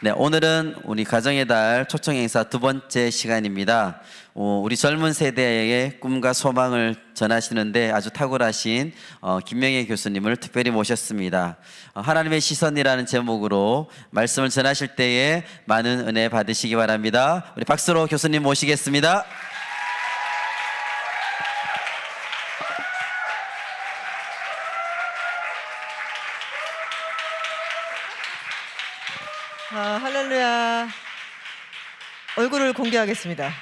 네, 오늘은 우리 가정의 달 초청 행사 두 번째 시간입니다. 우리 젊은 세대의 꿈과 소망을 전하시는데 아주 탁월하신 김명애 교수님을 특별히 모셨습니다. 하나님의 시선이라는 제목으로 말씀을 전하실 때에 많은 은혜 받으시기 바랍니다. 우리 박수로 교수님 모시겠습니다. 할렐루야. 얼굴을 공개하겠습니다.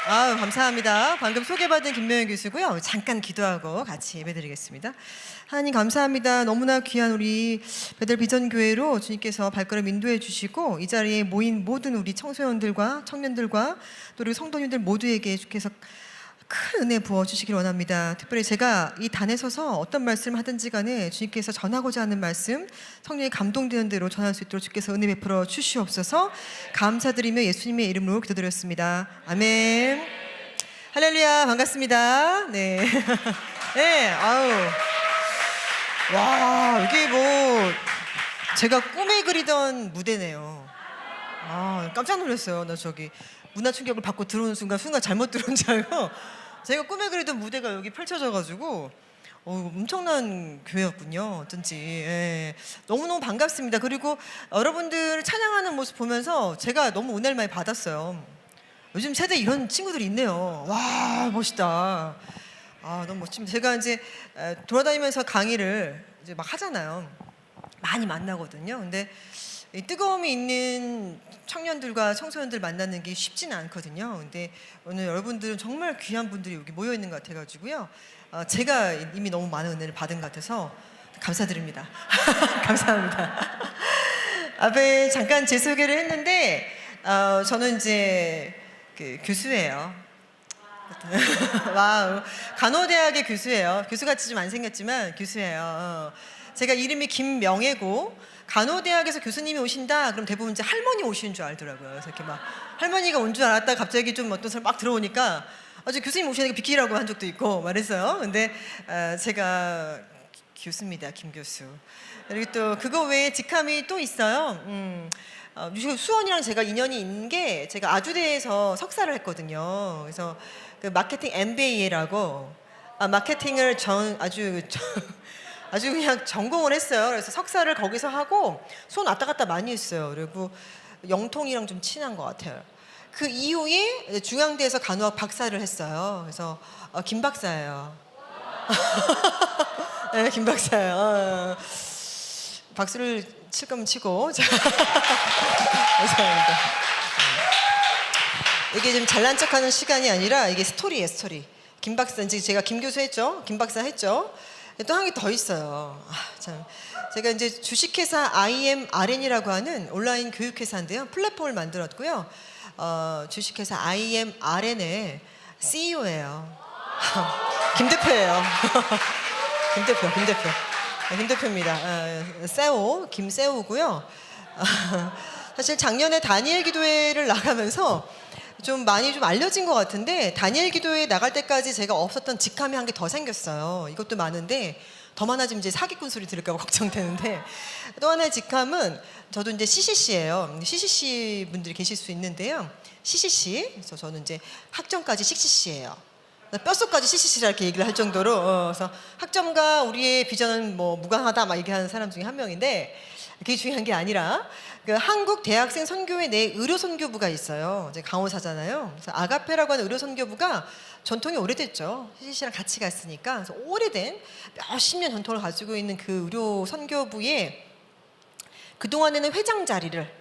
아유, 감사합니다. 방금 소개받은 김명현 교수고요. 잠깐 기도하고 같이 예배드리겠습니다. 하나님 감사합니다. 너무나 귀한 우리 베델 비전교회로 주님께서 발걸음 인도해 주시고 이 자리에 모인 모든 우리 청소년들과 청년들과 또 우리 성도님들 모두에게 주께서 큰 은혜 부어주시길 원합니다. 특별히 제가 이 단에 서서 어떤 말씀을 하든지 간에 주님께서 전하고자 하는 말씀 성령이 감동되는 대로 전할 수 있도록 주께서 은혜 베풀어 주시옵소서. 감사드리며 예수님의 이름으로 기도드렸습니다. 아멘. 할렐루야. 반갑습니다. 네. 네. 아우. 와, 이게 뭐 제가 꿈에 그리던 무대네요. 아, 깜짝 놀랐어요. 나 저기 문화 충격을 받고 들어오는 순간 잘못 들어온 줄 알고 제가 꿈에 그리던 무대가 여기 펼쳐져가지고 엄청난 교회였군요. 어쩐지. 예. 너무너무 반갑습니다. 그리고 여러분들 찬양하는 모습 보면서 제가 너무 은혜를 많이 받았어요. 요즘 세대 이런 친구들이 있네요. 와, 멋있다. 아, 너무 멋집니다. 제가 이제 돌아다니면서 강의를 이제 막 하잖아요. 많이 만나거든요. 근데 이 뜨거움이 있는 청년들과 청소년들 만나는 게 쉽지는 않거든요. 근데 오늘 여러분들은 정말 귀한 분들이 여기 모여 있는 것 같아가지고요. 제가 이미 너무 많은 은혜를 받은 것 같아서 감사드립니다. 감사합니다. 앞에 잠깐 제 소개를 했는데 저는 이제 그 교수예요. 와우, 간호대학의 교수예요. 교수같이 좀 안 생겼지만 교수예요. 제가 이름이 김명애고 간호대학에서 교수님이 오신다 그럼 대부분 이제 할머니 오시는 줄 알더라고요. 그래서 이렇게 막 할머니가 온 줄 알았다가 갑자기 좀 어떤 사람 막 들어오니까 아주 교수님 오시니까 비키라고 한 적도 있고 말했어요. 근데 제가 교수입니다. 김 교수. 그리고 또 그거 외에 직함이 또 있어요. 수원이랑 제가 인연이 있는 게 제가 아주대에서 석사를 했거든요. 그래서 그 마케팅 MBA라고 마케팅을 아주 그냥 전공을 했어요. 그래서 석사를 거기서 하고 손 왔다 갔다 많이 했어요. 그리고 영통이랑 좀 친한 것 같아요. 그 이후에 중앙대에서 간호학 박사를 했어요. 그래서 김 박사예요. 네, 김 박사예요. 박수를 칠 거면 치고. 감사합니다. 이게 좀 잘난 척하는 시간이 아니라 이게 스토리예요, 스토리. 김 박사, 이제 제가 김 교수 했죠, 김 박사 했죠. 또 한 개 더 있어요. 참. 제가 이제 주식회사 IMRN이라고 하는 온라인 교육회사인데요. 플랫폼을 만들었고요. 주식회사 IMRN의 CEO예요. 김 대표예요. 김 대표입니다. 김세호고요. 사실 작년에 다니엘 기도회를 나가면서 좀 많이 좀 알려진 것 같은데 다니엘 기도회 나갈 때까지 제가 없었던 직함이 한 개 더 생겼어요. 이것도 많은데 더 많아지면 이제 사기꾼 소리 들을까 봐 걱정되는데 또 하나의 직함은 저도 이제 CCC예요. CCC 분들이 계실 수 있는데요. CCC, 그래서 저는 이제 학점까지 CCC예요. 뼛속까지 CCC라 이렇게 얘기를 할 정도로 그래서 학점과 우리의 비전은 뭐 무관하다 막 얘기하는 사람 중에 한 명인데 그게 중요한 게 아니라 그 한국 대학생 선교회 내 의료 선교부가 있어요. 제가 강호사잖아요. 그래서 아가페라고 하는 의료 선교부가 전통이 오래됐죠. CCC랑 같이 갔으니까. 그래서 오래된 몇십 년 전통을 가지고 있는 그 의료 선교부에 그동안에는 회장 자리를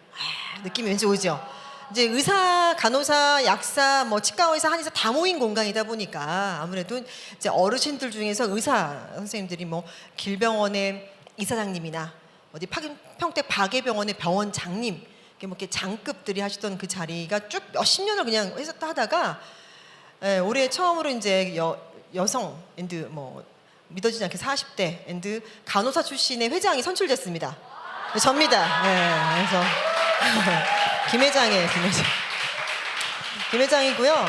느낌이 왠지 오죠. 이제 의사, 간호사, 약사, 뭐 치과 의사, 한의사 다 모인 공간이다 보니까 아무래도 이제 어르신들 중에서 의사 선생님들이 뭐 길병원의 이사장님이나 어디 평택 박예병원의 병원장님 뭐 이렇게 장급들이 하시던 그 자리가 쭉 몇십 년을 그냥 하다가 올해 처음으로 이제 여성 앤드 뭐 믿어지지 않게 40대 앤드 간호사 출신의 회장이 선출됐습니다. 접니다. 네, 그래서 김 회장이고요.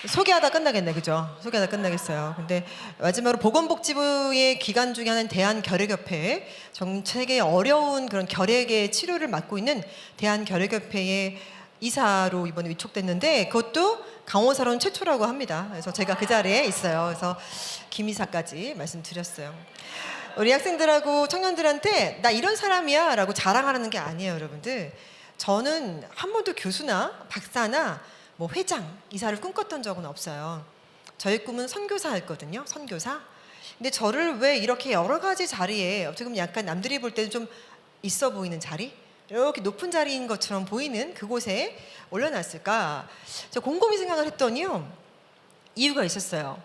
소개하다 끝나겠네, 그죠? 소개하다 끝나겠어요. 근데 마지막으로 보건복지부의 기관 중에 하나는 대한결핵협회, 전 세계 어려운 그런 결핵의 치료를 맡고 있는 대한결핵협회의 이사로 이번에 위촉됐는데 그것도 강원사로는 최초라고 합니다. 그래서 제가 그 자리에 있어요. 그래서 김 이사까지 말씀드렸어요. 우리 학생들하고 청년들한테 나 이런 사람이야 라고 자랑하는 게 아니에요, 여러분들. 저는 한 번도 교수나 박사나 뭐 회장, 이사를 꿈꿨던 적은 없어요. 저의 꿈은 선교사였거든요. 선교사. 근데 저를 왜 이렇게 여러 가지 자리에 어떻게 보면 약간 남들이 볼 때는 좀 있어 보이는 자리? 이렇게 높은 자리인 것처럼 보이는 그곳에 올려놨을까? 제가 곰곰이 생각을 했더니요. 이유가 있었어요.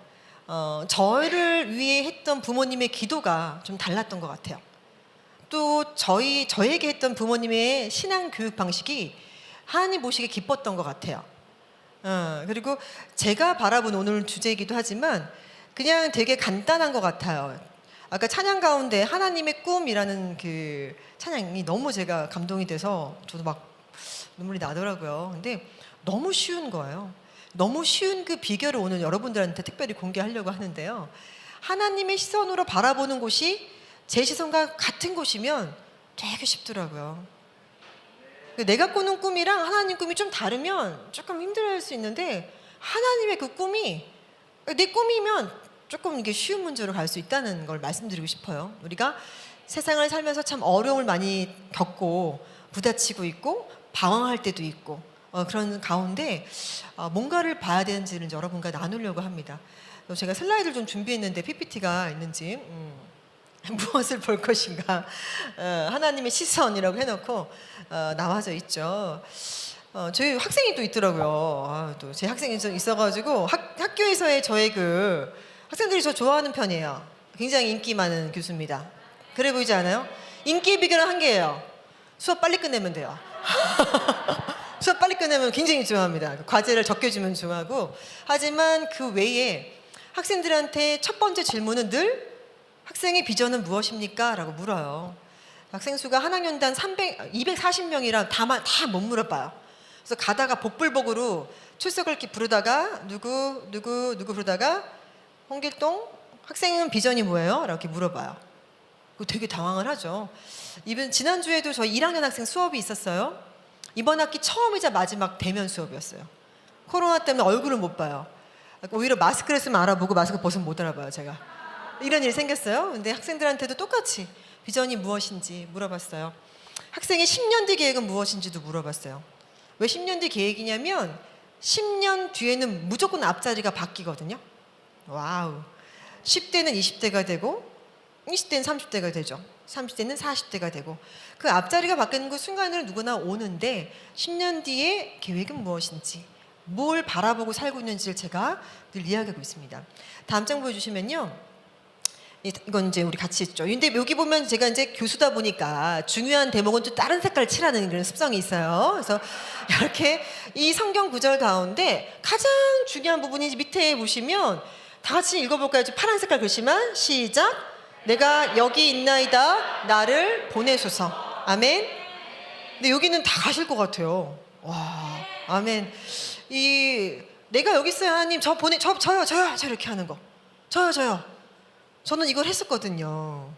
저를 위해 했던 부모님의 기도가 좀 달랐던 것 같아요. 또 저에게 했던 부모님의 신앙 교육 방식이 하나님 보시기에 기뻤던 것 같아요. 그리고 제가 바라본 오늘 주제이기도 하지만 그냥 되게 간단한 것 같아요. 아까 찬양 가운데 하나님의 꿈이라는 그 찬양이 너무 제가 감동이 돼서 저도 막 눈물이 나더라고요. 근데 너무 쉬운 거예요. 너무 쉬운 그 비결을 오늘 여러분들한테 특별히 공개하려고 하는데요. 하나님의 시선으로 바라보는 곳이 제 시선과 같은 곳이면 되게 쉽더라고요. 내가 꾸는 꿈이랑 하나님 꿈이 좀 다르면 조금 힘들어할 수 있는데 하나님의 그 꿈이 내 꿈이면 조금 이게 쉬운 문제로 갈 수 있다는 걸 말씀드리고 싶어요. 우리가 세상을 살면서 참 어려움을 많이 겪고 부딪히고 있고 방황할 때도 있고 그런 가운데 뭔가를 봐야 되는지를 여러분과 나누려고 합니다. 제가 슬라이드를 좀 준비했는데 PPT가 있는지 무엇을 볼 것인가 하나님의 시선이라고 해놓고 나와져 있죠. 저희 학생이 또 있더라고요. 또 제 학생이 좀 있어가지고 학교에서의 저의 그 학생들이 저 좋아하는 편이에요. 굉장히 인기 많은 교수입니다. 그래 보이지 않아요? 인기의 비결은 한 개예요. 수업 빨리 끝내면 돼요. 수업 빨리 끝내면 굉장히 좋아합니다. 과제를 적게 주면 좋아하고. 하지만 그 외에 학생들한테 첫 번째 질문은 늘 학생의 비전은 무엇입니까? 라고 물어요. 학생 수가 한 학년당 240명이라 다 못 물어봐요. 그래서 가다가 복불복으로 출석을 이렇게 부르다가 누구 부르다가 홍길동 학생은 비전이 뭐예요? 이렇게 물어봐요. 되게 당황을 하죠. 지난주에도 저희 1학년 학생 수업이 있었어요. 이번 학기 처음이자 마지막 대면 수업이었어요. 코로나 때문에 얼굴을 못 봐요. 오히려 마스크를 쓰면 알아보고 마스크 벗으면 못 알아봐요, 제가. 이런 일이 생겼어요. 근데 학생들한테도 똑같이 비전이 무엇인지 물어봤어요. 학생의 10년 뒤 계획은 무엇인지도 물어봤어요. 왜 10년 뒤 계획이냐면 10년 뒤에는 무조건 앞자리가 바뀌거든요. 와우. 10대는 20대가 되고 20대는 30대가 되죠. 30대는 40대가 되고 그 앞자리가 바뀌는 그 순간을 누구나 오는데 10년 뒤에 계획은 무엇인지 뭘 바라보고 살고 있는지를 제가 늘 이야기하고 있습니다. 다음 장 보여주시면요. 이건 이제 우리 같이 했죠. 근데 여기 보면 제가 이제 교수다 보니까 중요한 대목은 또 다른 색깔 칠하는 그런 습성이 있어요. 그래서 이렇게 이 성경 구절 가운데 가장 중요한 부분이 밑에 보시면 다 같이 읽어볼까요? 파란 색깔 글씨만 시작. 내가 여기 있나이다. 나를 보내소서. 아멘. 근데 여기는 다 가실 것 같아요. 와, 아멘. 내가 여기 있어요, 하나님. 저요 이렇게 하는 거. 저요. 저는 이걸 했었거든요.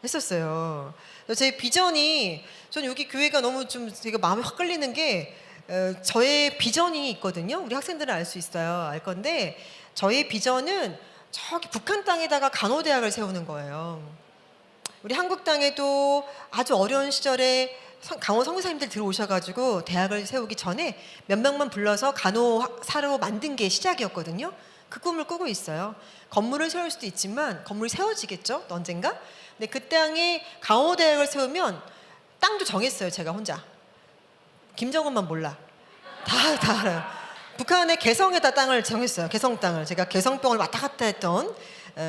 했었어요. 제 비전이 저는 여기 교회가 너무 좀 제가 마음이 확 끌리는 게 저의 비전이 있거든요. 우리 학생들은 알 수 있어요. 알 건데 저의 비전은 저기 북한 땅에다가 간호대학을 세우는 거예요. 우리 한국 땅에도 아주 어려운 시절에 강원 선교사님들 들어오셔가지고 대학을 세우기 전에 몇 명만 불러서 간호사로 만든 게 시작이었거든요. 그 꿈을 꾸고 있어요. 건물을 세울 수도 있지만 건물이 세워지겠죠, 언젠가. 근데 그 땅에 강호대학을 세우면 땅도 정했어요, 제가 혼자. 김정은만 몰라. 다 알아요. 북한의 개성에다 땅을 정했어요. 개성 땅을. 제가 개성병을 왔다 갔다 했던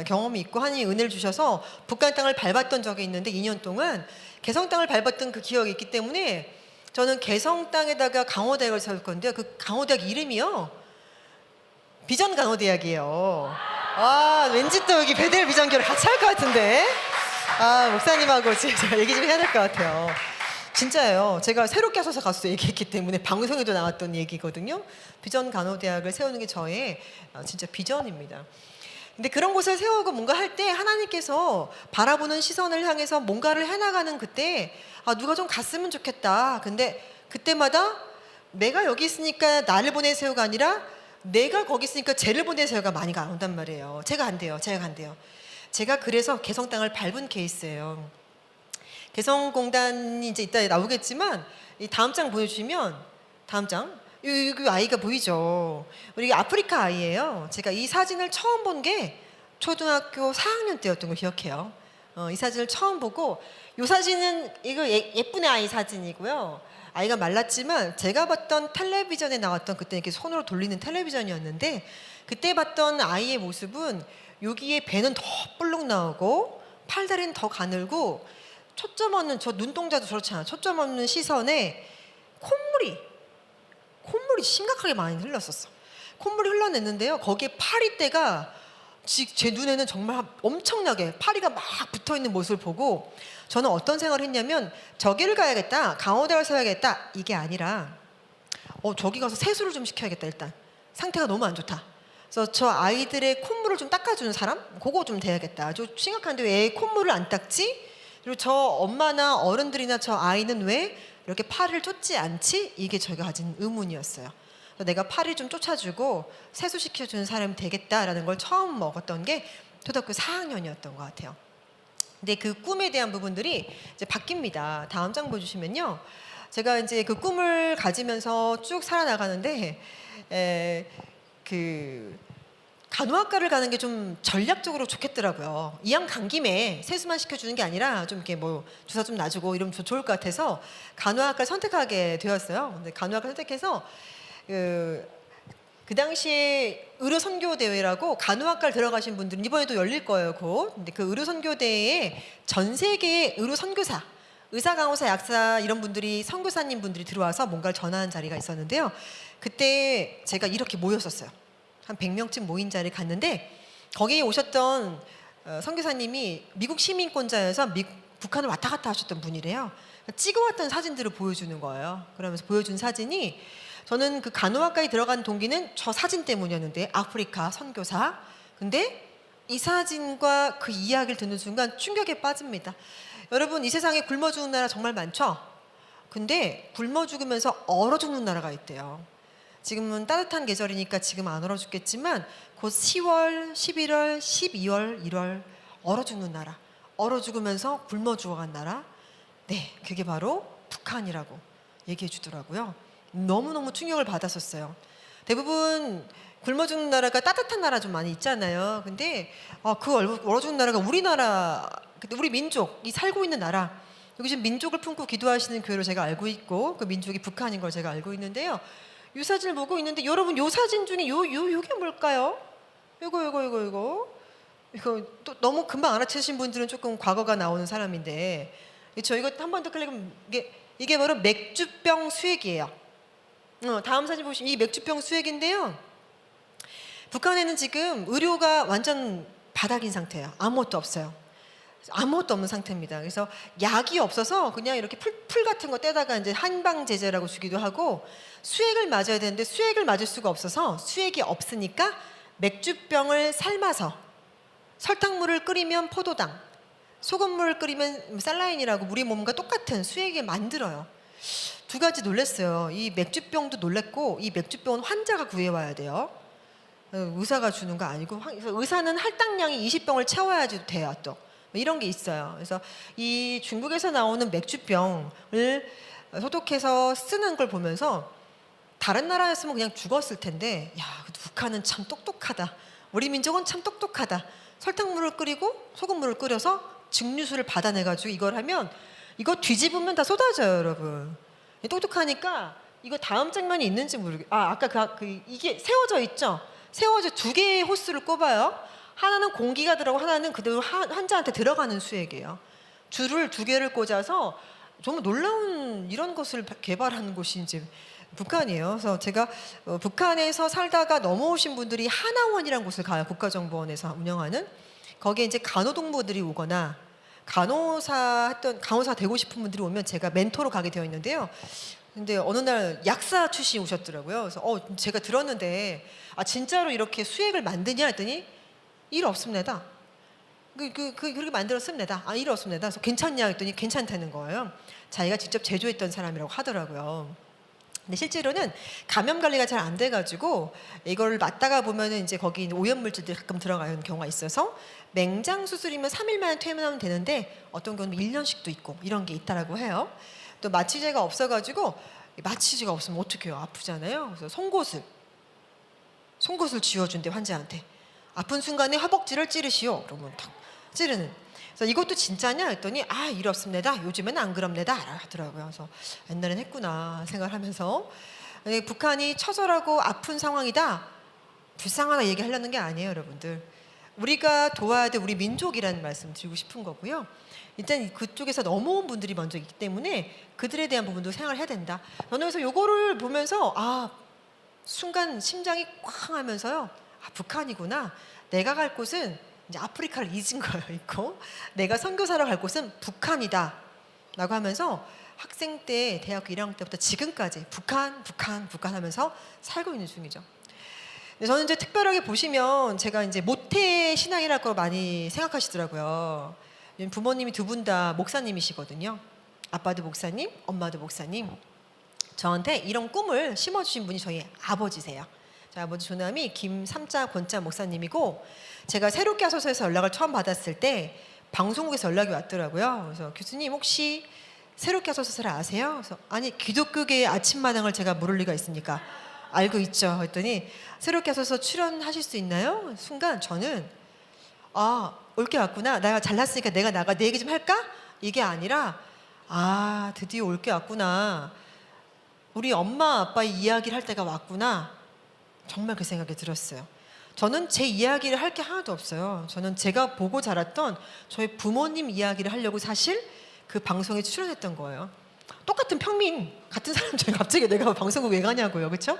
경험이 있고 하나님이 은혜를 주셔서 북한 땅을 밟았던 적이 있는데 2년 동안 개성 땅을 밟았던 그 기억이 있기 때문에 저는 개성 땅에다가 강호대학을 세울 건데요. 그 강호대학 이름이요. 비전 강호대학이에요. 왠지 또 여기 베델 비전교를 같이 할 것 같은데. 목사님하고 제가 얘기 좀 해야 될 것 같아요. 진짜예요. 제가 새롭게 하셔서 가서 얘기했기 때문에 방송에도 나왔던 얘기거든요. 비전 간호대학을 세우는 게 저의 진짜 비전입니다. 근데 그런 곳을 세우고 뭔가 할 때 하나님께서 바라보는 시선을 향해서 뭔가를 해나가는 그때 누가 좀 갔으면 좋겠다. 근데 그때마다 내가 여기 있으니까 나를 보내세요가 아니라 내가 거기 있으니까 쟤를 보내세요가 많이 나온단 말이에요. 제가 간대요. 제가 그래서 개성 땅을 밟은 케이스예요. 개성공단이 이제 이따 나오겠지만 이 다음 장 보여주시면 다음 장 이 아이가 보이죠. 우리 아프리카 아이예요. 제가 이 사진을 처음 본 게 초등학교 4학년 때였던 걸 기억해요. 이 사진을 처음 보고 이 사진은 이거 예쁜 아이 사진이고요. 아이가 말랐지만 제가 봤던 텔레비전에 나왔던 그때 이렇게 손으로 돌리는 텔레비전이었는데 그때 봤던 아이의 모습은 여기에 배는 더 볼록 나오고 팔다리는 더 가늘고 초점 없는 저 눈동자도 저렇잖아. 초점 없는 시선에 콧물이 심각하게 많이 흘렀었어. 콧물이 흘러냈는데요. 거기에 파리떼가 제 눈에는 정말 엄청나게 파리가 막 붙어있는 모습을 보고 저는 어떤 생각을 했냐면 저기를 가야겠다. 강호대를 서야겠다. 이게 아니라 저기 가서 세수를 좀 시켜야겠다. 일단 상태가 너무 안 좋다. 그래서 저 아이들의 콧물을 좀 닦아주는 사람? 그거 좀 돼야겠다. 좀 심각한데 왜 콧물을 안 닦지? 그리고 저 엄마나 어른들이나 저 아이는 왜 이렇게 파리를 쫓지 않지? 이게 제가 가진 의문이었어요. 내가 파리 좀 쫓아주고 세수시켜주는 사람이 되겠다라는 걸 처음 먹었던 게 초등학교 4학년이었던 것 같아요. 근데 그 꿈에 대한 부분들이 이제 바뀝니다. 다음 장 보여주시면요. 제가 이제 그 꿈을 가지면서 쭉 살아나가는데 간호학과를 가는 게 좀 전략적으로 좋겠더라고요. 이왕 간 김에 세수만 시켜주는 게 아니라 좀 이렇게 뭐 주사 좀 놔주고 이러면 좋을 것 같아서 간호학과를 선택하게 되었어요. 근데 간호학과 선택해서 그 당시에 의료 선교 대회라고 간호학과를 들어가신 분들은 이번에도 열릴 거예요, 곧. 근데 그 의료 선교 대회에 전 세계의 의료 선교사, 의사, 간호사, 약사 이런 분들이 선교사님 분들이 들어와서 뭔가를 전하는 자리가 있었는데요. 그때 제가 이렇게 모였었어요. 한 100명쯤 모인 자리에 갔는데 거기에 오셨던 선교사님이 미국 시민권자여서 북한을 왔다 갔다 하셨던 분이래요. 찍어왔던 사진들을 보여주는 거예요. 그러면서 보여준 사진이 저는 그 간호학과에 들어간 동기는 저 사진 때문이었는데 아프리카 선교사. 근데 이 사진과 그 이야기를 듣는 순간 충격에 빠집니다. 여러분 이 세상에 굶어 죽는 나라 정말 많죠? 근데 굶어 죽으면서 얼어 죽는 나라가 있대요. 지금은 따뜻한 계절이니까 지금 안 얼어 죽겠지만 곧 10월, 11월, 12월, 1월 얼어 죽는 나라. 얼어 죽으면서 굶어 죽어간 나라. 네, 그게 바로 북한이라고 얘기해 주더라고요. 너무너무 충격을 받았었어요. 대부분 굶어 죽는 나라가 따뜻한 나라 좀 많이 있잖아요. 근데 그 얼어 죽는 나라가 우리나라, 우리 민족이 살고 있는 나라. 여기 지금 민족을 품고 기도하시는 교회로 제가 알고 있고 그 민족이 북한인 걸 제가 알고 있는데요. 이 사진을 보고 있는데 여러분 이 사진 중에 요게 뭘까요? 이거 또 너무 금방 알아채신 분들은 조금 과거가 나오는 사람인데 그렇죠? 이거 한 번 더 클릭하면 이게 바로 맥주병 수액이에요. 다음 사진 보시면 이 맥주병 수액인데요. 북한에는 지금 의료가 완전 바닥인 상태예요. 아무것도 없어요. 아무것도 없는 상태입니다. 그래서 약이 없어서 그냥 이렇게 풀 같은 거 떼다가 이제 한방제제라고 주기도 하고 수액을 맞아야 되는데 수액을 맞을 수가 없어서 수액이 없으니까 맥주병을 삶아서 설탕물을 끓이면 포도당, 소금물을 끓이면 살라인이라고 우리 몸과 똑같은 수액을 만들어요. 두 가지 놀랐어요. 이 맥주병도 놀랐고 이 맥주병은 환자가 구해와야 돼요. 의사가 주는 거 아니고 의사는 할당량이 20병을 채워야지 돼요 또. 이런 게 있어요. 그래서 이 중국에서 나오는 맥주병을 소독해서 쓰는 걸 보면서 다른 나라였으면 그냥 죽었을 텐데 야, 북한은 참 똑똑하다. 우리 민족은 참 똑똑하다. 설탕물을 끓이고 소금물을 끓여서 증류수를 받아내가지고 이걸 하면 이거 뒤집으면 다 쏟아져요, 여러분. 똑똑하니까 이거 다음 장면이 있는지 아까 이게 세워져 있죠? 세워져 두 개의 호스를 꼽아요. 하나는 공기가 들어가고 하나는 그대로 환자한테 들어가는 수액이에요. 줄을 두 개를 꽂아서 정말 놀라운 이런 것을 개발하는 곳이 이제 북한이에요. 그래서 제가 북한에서 살다가 넘어오신 분들이 하나원이라는 곳을 가요. 국가정보원에서 운영하는. 거기에 이제 간호동무들이 오거나 간호사 되고 싶은 분들이 오면 제가 멘토로 가게 되어 있는데요. 근데 어느 날 약사 출신이 오셨더라고요. 그래서 제가 들었는데 진짜로 이렇게 수액을 만드냐 했더니 일 없습니다. 그렇게 만들었습니다. 일 없습니다. 그래서 괜찮냐 했더니 괜찮다는 거예요. 자기가 직접 제조했던 사람이라고 하더라고요. 근데 실제로는 감염 관리가 잘 안 돼가지고 이걸 맞다가 보면은 이제 거기 있는 오염물질들이 가끔 들어가는 경우가 있어서 맹장 수술이면 3일 만에 퇴원하면 되는데 어떤 경우는 1년씩도 있고 이런 게 있다라고 해요. 또 마취제가 없어가지고 마취제가 없으면 어떡해요? 아프잖아요. 그래서 송곳을 쥐어준대 환자한테. 아픈 순간에 허벅지를 찌르시오. 그러면 탁 찌르는. 그래서 이것도 진짜냐 했더니 일 없습니다. 요즘엔 안 그럽니다. 하더라고요. 그래서 옛날엔 했구나 생각을 하면서 북한이 처절하고 아픈 상황이다. 불쌍하다 얘기하려는 게 아니에요, 여러분들. 우리가 도와야 될 우리 민족이라는 말씀 드리고 싶은 거고요. 일단 그쪽에서 넘어온 분들이 먼저 있기 때문에 그들에 대한 부분도 생각을 해야 된다. 저는 그래서 요거를 보면서 순간 심장이 쾅 하면서요. 북한이구나. 내가 갈 곳은 이제 아프리카를 잊은 거예요. 있고 내가 선교사로 갈 곳은 북한이다 라고 하면서 학생 때 대학교 1학년 때부터 지금까지 북한 하면서 살고 있는 중이죠. 저는 이제 특별하게 보시면 제가 이제 모태 신앙이라고 많이 생각하시더라고요. 부모님이 두 분 다 목사님이시거든요. 아빠도 목사님, 엄마도 목사님. 저한테 이런 꿈을 심어주신 분이 저희 아버지세요. 저희 아버지 조남이 김삼자 권자 목사님이고, 제가 새롭게 하소서에서 연락을 처음 받았을 때 방송국에서 연락이 왔더라고요. 그래서 교수님 혹시 새롭게 하소서를 아세요? 그래서 아니 기독교계의 아침마당을 제가 모를 리가 있습니까? 알고 있죠. 했더니 새롭게 하소서 출연하실 수 있나요? 순간 저는 올게 왔구나. 내가 잘났으니까 내가 나가 내 얘기 좀 할까? 이게 아니라 드디어 올게 왔구나. 우리 엄마 아빠의 이야기를 할 때가 왔구나. 정말 그 생각이 들었어요. 저는 제 이야기를 할 게 하나도 없어요. 저는 제가 보고 자랐던 저희 부모님 이야기를 하려고 사실 그 방송에 출연했던 거예요. 똑같은 평민 같은 사람 중에 갑자기 내가 방송국 왜 가냐고요. 그렇죠?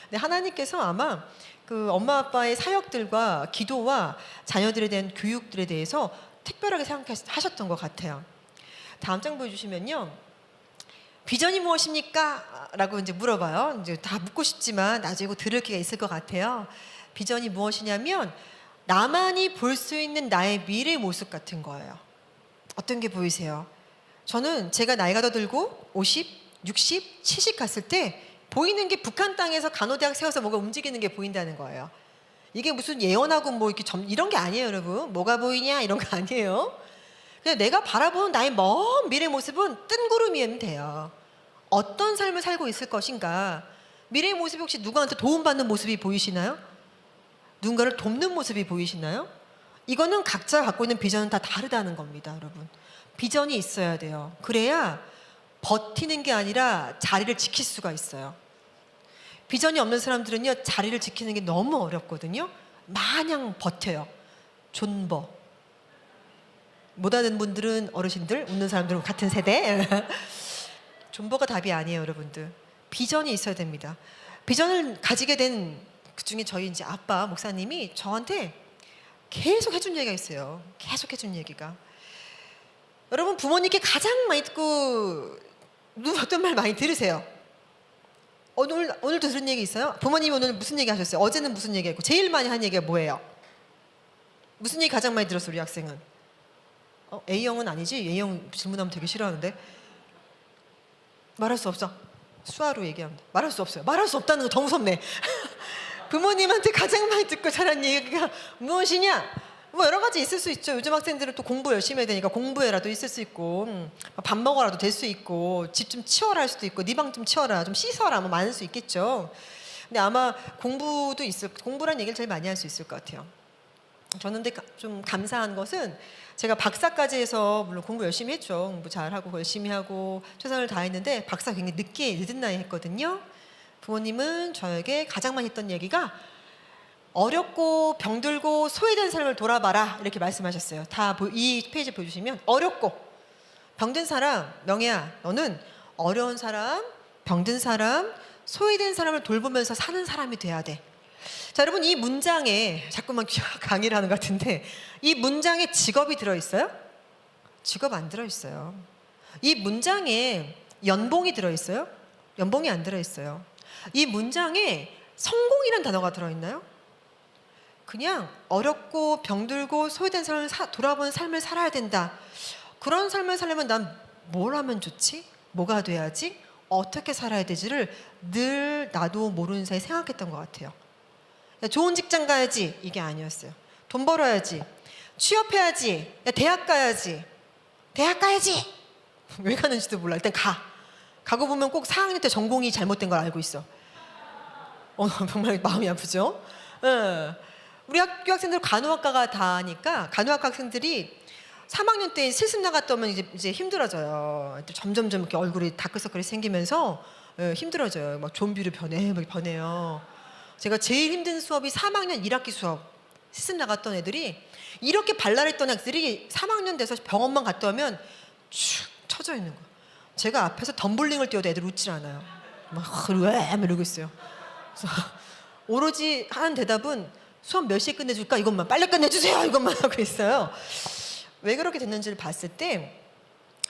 근데 하나님께서 아마 그 엄마 아빠의 사역들과 기도와 자녀들에 대한 교육들에 대해서 특별하게 생각하셨던 것 같아요. 다음 장 보여주시면요. 비전이 무엇입니까? 라고 이제 물어봐요. 이제 다 묻고 싶지만 나중에 들을 기회가 있을 것 같아요. 비전이 무엇이냐면 나만이 볼 수 있는 나의 미래 모습 같은 거예요. 어떤 게 보이세요? 저는 제가 나이가 더 들고 50, 60, 70 갔을 때 보이는 게 북한 땅에서 간호대학 세워서 뭐가 움직이는 게 보인다는 거예요. 이게 무슨 예언하고 뭐 이렇게 이런 게 아니에요, 여러분. 뭐가 보이냐 이런 거 아니에요. 그냥 내가 바라보는 나의 먼 미래 모습은 뜬구름이면 돼요. 어떤 삶을 살고 있을 것인가. 미래의 모습이 혹시 누구한테 도움받는 모습이 보이시나요? 누군가를 돕는 모습이 보이시나요? 이거는 각자 갖고 있는 비전은 다 다르다는 겁니다, 여러분. 비전이 있어야 돼요. 그래야 버티는 게 아니라 자리를 지킬 수가 있어요. 비전이 없는 사람들은요, 자리를 지키는 게 너무 어렵거든요. 마냥 버텨요. 존버. 못 아는 분들은 어르신들, 웃는 사람들은 같은 세대. 존버가 답이 아니에요, 여러분들. 비전이 있어야 됩니다. 비전을 가지게 된 그중에 저희 이제 아빠 목사님이 저한테 계속 해준 얘기가 있어요. 계속 해준 얘기가. 여러분 부모님께 가장 많이 듣고 어떤 말 많이 들으세요? 오늘도 들은 얘기 있어요? 부모님이 오늘 무슨 얘기 하셨어요? 어제는 무슨 얘기 했고 제일 많이 한 얘기가 뭐예요? 무슨 얘기 가장 많이 들었어 우리 학생은? A형은 아니지? A형 질문하면 되게 싫어하는데 말할 수 없어. 수화로 얘기합니다. 말할 수 없어요. 말할 수 없다는 거 더 무섭네. 부모님한테 가장 많이 듣고 자란 얘기가 무엇이냐? 뭐 여러 가지 있을 수 있죠. 요즘 학생들은 또 공부 열심히 해야 되니까 공부해라도 있을 수 있고 밥 먹어라도 될 수 있고 집 좀 치워라 할 수도 있고 네 방 좀 치워라 좀 씻어라 뭐 많을 수 있겠죠. 근데 아마 공부란 얘기를 제일 많이 할 수 있을 것 같아요. 저는 근데 좀 감사한 것은 제가 박사까지 해서 물론 공부 열심히 했죠. 공부 잘하고 열심히 하고 최선을 다했는데 박사 굉장히 늦은 나이에 했거든요. 부모님은 저에게 가장 많이 했던 얘기가 어렵고 병들고 소외된 삶을 돌아봐라 이렇게 말씀하셨어요. 이 페이지 보여주시면 어렵고 병든 사람 명예야 너는 어려운 사람 병든 사람 소외된 사람을 돌보면서 사는 사람이 돼야 돼. 자 여러분 이 문장에 자꾸만 강의를 하는 것 같은데 이 문장에 직업이 들어있어요? 직업 안 들어있어요. 이 문장에 연봉이 들어있어요? 연봉이 안 들어있어요. 이 문장에 성공이란 단어가 들어있나요? 그냥 어렵고 병들고 소외된 삶을 돌아보는 삶을 살아야 된다. 그런 삶을 살려면 난 뭘 하면 좋지? 뭐가 돼야지? 어떻게 살아야 되지를 늘 나도 모르는 사이에 생각했던 것 같아요. 야, 좋은 직장 가야지 이게 아니었어요. 돈 벌어야지. 취업해야지. 야, 대학 가야지. 대학 가야지. 왜 가는지도 몰라. 일단 가고 보면 꼭 4학년 때 전공이 잘못된 걸 알고 있어. 정말 마음이 아프죠? 예. 우리 학교 학생들 간호학과가 다 하니까 간호학과 학생들이 3학년 때 실습 나갔다 오면 이제 힘들어져요. 점점점 이렇게 얼굴이 다크서클이 생기면서 힘들어져요. 막 좀비로 변해요. 제가 제일 힘든 수업이 3학년 1학기 수업. 실습 나갔던 애들이 이렇게 발랄했던 애들이 3학년 돼서 병원만 갔다 오면 축 처져 있는 거예요. 제가 앞에서 덤블링을 뛰어도 애들 웃질 않아요. 왜 이러고 있어요. 그래서 오로지 하는 대답은 수업 몇 시에 끝내줄까? 이것만 빨리 끝내주세요. 이것만 하고 있어요. 왜 그렇게 됐는지를 봤을 때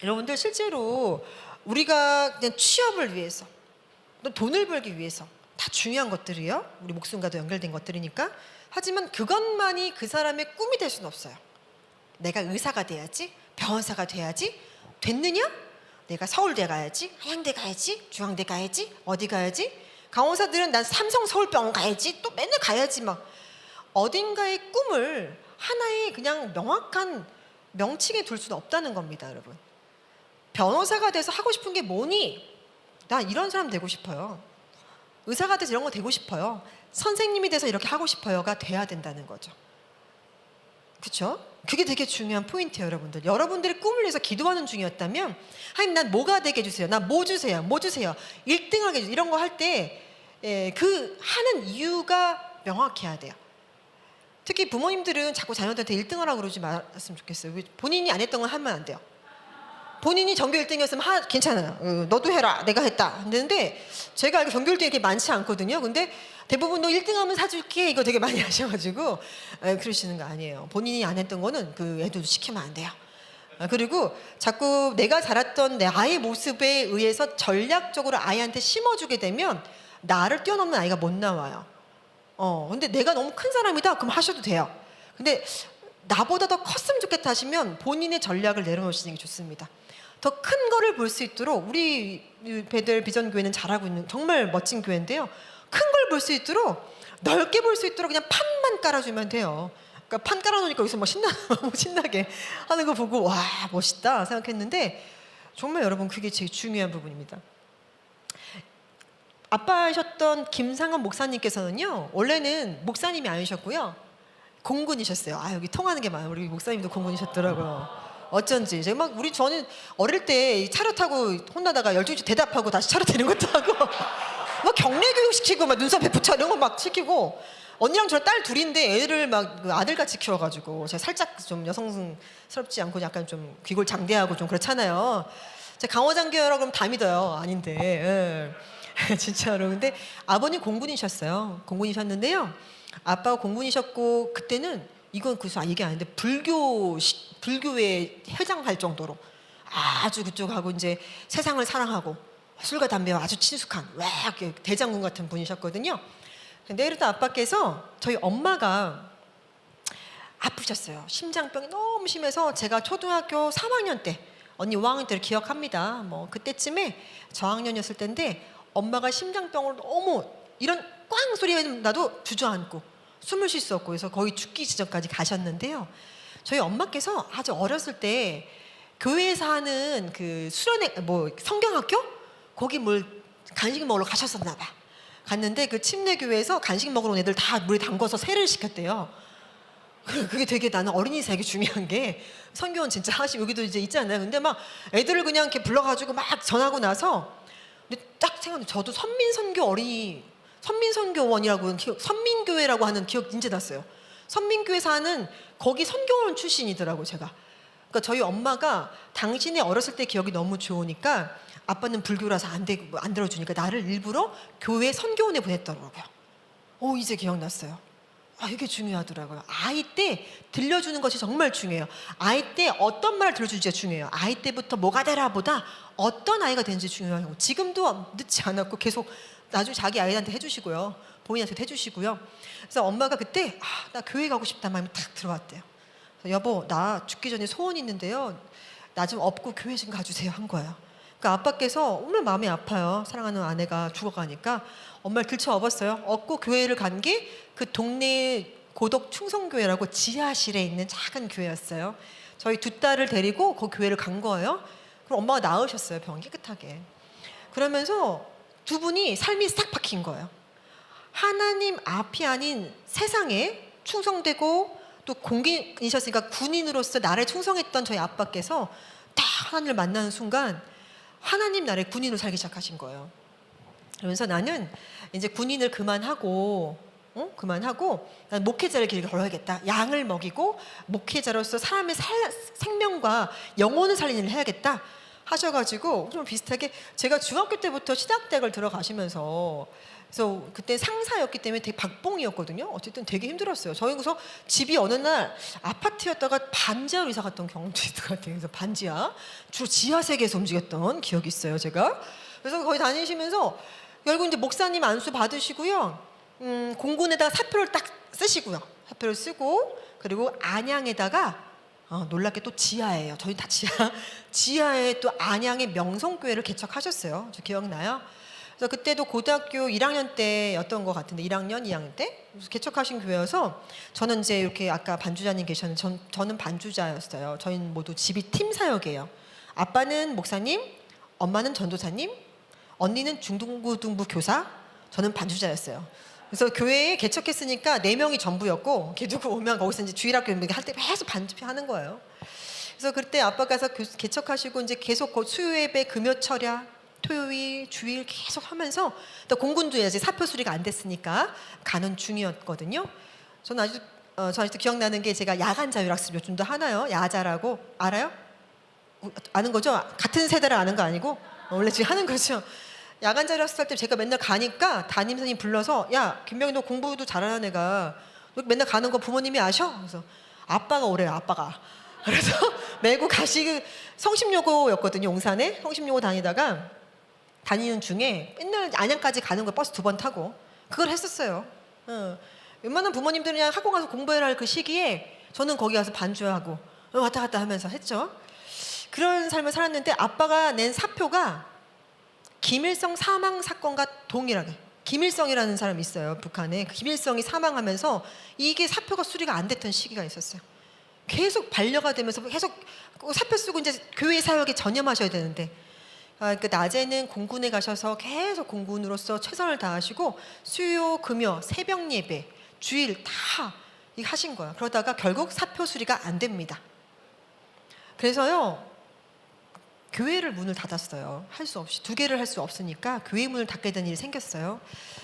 여러분들 실제로 우리가 그냥 취업을 위해서 또 돈을 벌기 위해서 다 중요한 것들이에요. 우리 목숨과도 연결된 것들이니까. 하지만 그것만이 그 사람의 꿈이 될 수는 없어요. 내가 의사가 돼야지, 변호사가 돼야지. 됐느냐? 내가 서울대 가야지, 한양대 가야지, 중앙대 가야지, 어디 가야지. 간호사들은 난 삼성 서울병원 가야지, 또 맨날 가야지 막. 어딘가의 꿈을 하나의 그냥 명확한 명칭에 둘 수는 없다는 겁니다, 여러분. 변호사가 돼서 하고 싶은 게 뭐니? 나 이런 사람 되고 싶어요. 의사가 돼서 이런 거 되고 싶어요. 선생님이 돼서 이렇게 하고 싶어요가 돼야 된다는 거죠. 그렇죠? 그게 되게 중요한 포인트예요, 여러분들. 여러분들의 꿈을 위해서 기도하는 중이었다면 하나님 난 뭐가 되게 해주세요. 난 뭐 주세요. 뭐 주세요. 1등하게 해주세요. 이런 거 할 때 그 하는 이유가 명확해야 돼요. 특히 부모님들은 자꾸 자녀들한테 1등 하라고 그러지 말았으면 좋겠어요. 본인이 안 했던 건 하면 안 돼요. 본인이 전교 1등이었으면 괜찮아요. 너도 해라. 내가 했다. 근데 제가 알기로 전교 1등이 이렇게 많지 않거든요. 근데 대부분 너 1등 하면 사줄게. 이거 되게 많이 하셔가지고 그러시는 거 아니에요. 본인이 안 했던 거는 그 애들도 시키면 안 돼요. 그리고 자꾸 내가 자랐던 내 아이의 모습에 의해서 전략적으로 아이한테 심어주게 되면 나를 뛰어넘는 아이가 못 나와요. 근데 내가 너무 큰 사람이다? 그럼 하셔도 돼요. 근데 나보다 더 컸으면 좋겠다 하시면 본인의 전략을 내려놓으시는 게 좋습니다. 더 큰 거를 볼 수 있도록 우리 베델 비전교회는 잘하고 있는 정말 멋진 교회인데요. 큰 걸 볼 수 있도록 넓게 볼 수 있도록 그냥 판만 깔아주면 돼요. 그러니까 판 깔아놓으니까 여기서 뭐 신나게 하는 거 보고 와 멋있다 생각했는데 정말 여러분 그게 제일 중요한 부분입니다. 아빠이셨던 김상원 목사님께서는요 원래는 목사님이 아니셨고요 공군이셨어요. 여기 통하는 게 많아요. 우리 목사님도 공군이셨더라고요. 어쩐지 제가 막 저는 어릴 때 차려 타고 혼나다가 12시 대답하고 다시 차려 타는 것도 하고 막 경례 교육 시키고 막 눈썹에 붙여 이런 거 막 시키고 언니랑 저랑 딸 둘인데 애를 막 아들같이 키워가지고 제가 살짝 좀 여성스럽지 않고 약간 좀 귀골 장대하고 좀 그렇잖아요. 제가 강호장교라고 그러면 다 믿어요. 아닌데 진짜로. 근데 아버님 공군이셨어요. 공군이셨는데요. 아빠가 공군이셨고 그때는 이건 얘기 안 했는데 불교에 해장할 정도로 아주 그쪽하고 이제 세상을 사랑하고 술과 담배와 아주 친숙한 대장군 같은 분이셨거든요. 근데 이러다 아빠께서 저희 엄마가 아프셨어요. 심장병이 너무 심해서 제가 초등학교 3학년 때 언니 5학년 때를 기억합니다. 뭐 그때쯤에 저학년이었을 때인데 엄마가 심장병으로 너무 이런 꽝 소리가 나도 주저앉고 숨을 쉴 수 없고 그래서 거의 죽기 지점까지 가셨는데요. 저희 엄마께서 아주 어렸을 때 교회에서 하는 그 수련회 성경학교 거기 간식 먹으러 가셨었나 봐. 갔는데 그 침례교회에서 간식 먹으러 온 애들 다 물에 담궈서 세례를 시켰대요. 그게 되게 나는 어린이 되게 중요한 게 성교원 진짜 하시 여기도 이제 있잖아요. 근데 막 애들을 그냥 이렇게 불러가지고 막 전하고 나서 근데 딱 생각나. 저도 선민선교원이라고 선민교회라고 하는 기억 이제 났어요. 선민교회에서 하는 거기 선교원 출신이더라고요. 제가. 그러니까 저희 엄마가 당신의 어렸을 때 기억이 너무 좋으니까 아빠는 불교라서 안 들어주니까 나를 일부러 교회 선교원에 보냈더라고요. 이제 기억났어요. 이게 중요하더라고요. 아이 때 들려주는 것이 정말 중요해요. 아이 때 어떤 말을 들려주지가 중요해요. 아이 때부터 뭐가 되라 보다 어떤 아이가 되는지 중요하고, 지금도 늦지 않았고 계속 나중에 자기 아이한테 해주시고요. 본인한테 해주시고요. 그래서 엄마가 그때 나 교회 가고 싶다는 마음이 탁 들어왔대요. 그래서 여보, 나 죽기 전에 소원이 있는데요. 나 좀 업고 교회 좀 가주세요 한 거예요. 그러니까 아빠께서 오늘 마음이 아파요. 사랑하는 아내가 죽어가니까 엄마를 들쳐업었어요. 업고 교회를 간 게 그 동네 고덕 충성교회라고 지하실에 있는 작은 교회였어요. 저희 두 딸을 데리고 그 교회를 간 거예요. 그럼 엄마가 나으셨어요. 병 깨끗하게. 그러면서 두 분이 삶이 싹 바뀐 거예요. 하나님 앞이 아닌 세상에 충성되고 또 공인이셨으니까 군인으로서 나라에 충성했던 저희 아빠께서 딱 하나님을 만나는 순간 하나님 나라의 군인으로 살기 시작하신 거예요. 그러면서 나는 이제 군인을 그만하고 난 목회자를 길게 걸어야겠다. 양을 먹이고 목회자로서 사람의 생명과 영혼을 살리는 일을 해야겠다 하셔가지고, 좀 비슷하게 제가 중학교 때부터 신학대학을 들어가시면서, 그래서 그때 상사였기 때문에 되게 박봉이었거든요. 어쨌든 되게 힘들었어요. 저희 그래서 집이 어느 날 아파트였다가 반지하로 이사 갔던 경험도 있을 것 같아요. 그래서 반지하, 주로 지하 세계에서 움직였던 기억이 있어요, 제가. 그래서 거기 다니시면서 결국 이제 목사님 안수 받으시고요. 공군에다가 사표를 딱 쓰시고요. 사표를 쓰고, 그리고 안양에다가 놀랍게 또 지하예요. 저희 다 지하에 또 안양의 명성교회를 개척하셨어요. 저 기억나요? 그래서 그때도 고등학교 1학년 때였던 것 같은데, 1학년, 2학년 때 개척하신 교회여서, 저는 이제 이렇게 아까 반주자님 계셨는데 저는 반주자였어요. 저희는 모두 집이 팀 사역이에요. 아빠는 목사님, 엄마는 전도사님, 언니는 중등고등부 교사, 저는 반주자였어요. 그래서 교회에 개척했으니까 4명이 전부였고, 걔 누구 오면 거기서 이제 주일학교 할 때 계속 반주하는 거예요. 그래서 그때 아빠가서 개척하시고 이제 계속 수요예배, 금요철야, 토요일, 주일 계속 하면서, 또 공군도 이제 사표 수리가 안 됐으니까 가는 중이었거든요. 저는 아직도 기억나는 게, 제가 야간 자율학습 요즘도 하나요? 야자라고 알아요? 아는 거죠? 같은 세대를 아는 거 아니고 원래 지금 하는 거죠. 야간 자율학습 할 때 제가 맨날 가니까 담임 선생님 불러서, 야 김명희 너 공부도 잘하는 애가 너 맨날 가는 거 부모님이 아셔? 그래서 아빠가 오래요. 아빠가. 그래서 메고 가시고, 성심여고였거든요. 용산에 성심여고 다니는 중에 맨날 안양까지 가는 거 버스 2번 타고 그걸 했었어요. 웬만한 부모님들은 그냥 학원 가서 공부해라 할 그 시기에 저는 거기 가서 반주하고 왔다 갔다 하면서 했죠. 그런 삶을 살았는데, 아빠가 낸 사표가 김일성 사망 사건과 동일하게, 김일성이라는 사람이 있어요, 북한에. 김일성이 사망하면서 이게 사표가 수리가 안 됐던 시기가 있었어요. 계속 반려가 되면서 계속 사표 쓰고 이제 교회 사역에 전념하셔야 되는데, 그 낮에는 공군에 가셔서 계속 공군으로서 최선을 다하시고 수요, 금요, 새벽 예배, 주일 다 하신 거예요. 그러다가 결국 사표 수리가 안 됩니다. 그래서요, 교회를 문을 닫았어요. 할 수 없이, 2개를 할 수 없으니까 교회 문을 닫게 된 일이 생겼어요.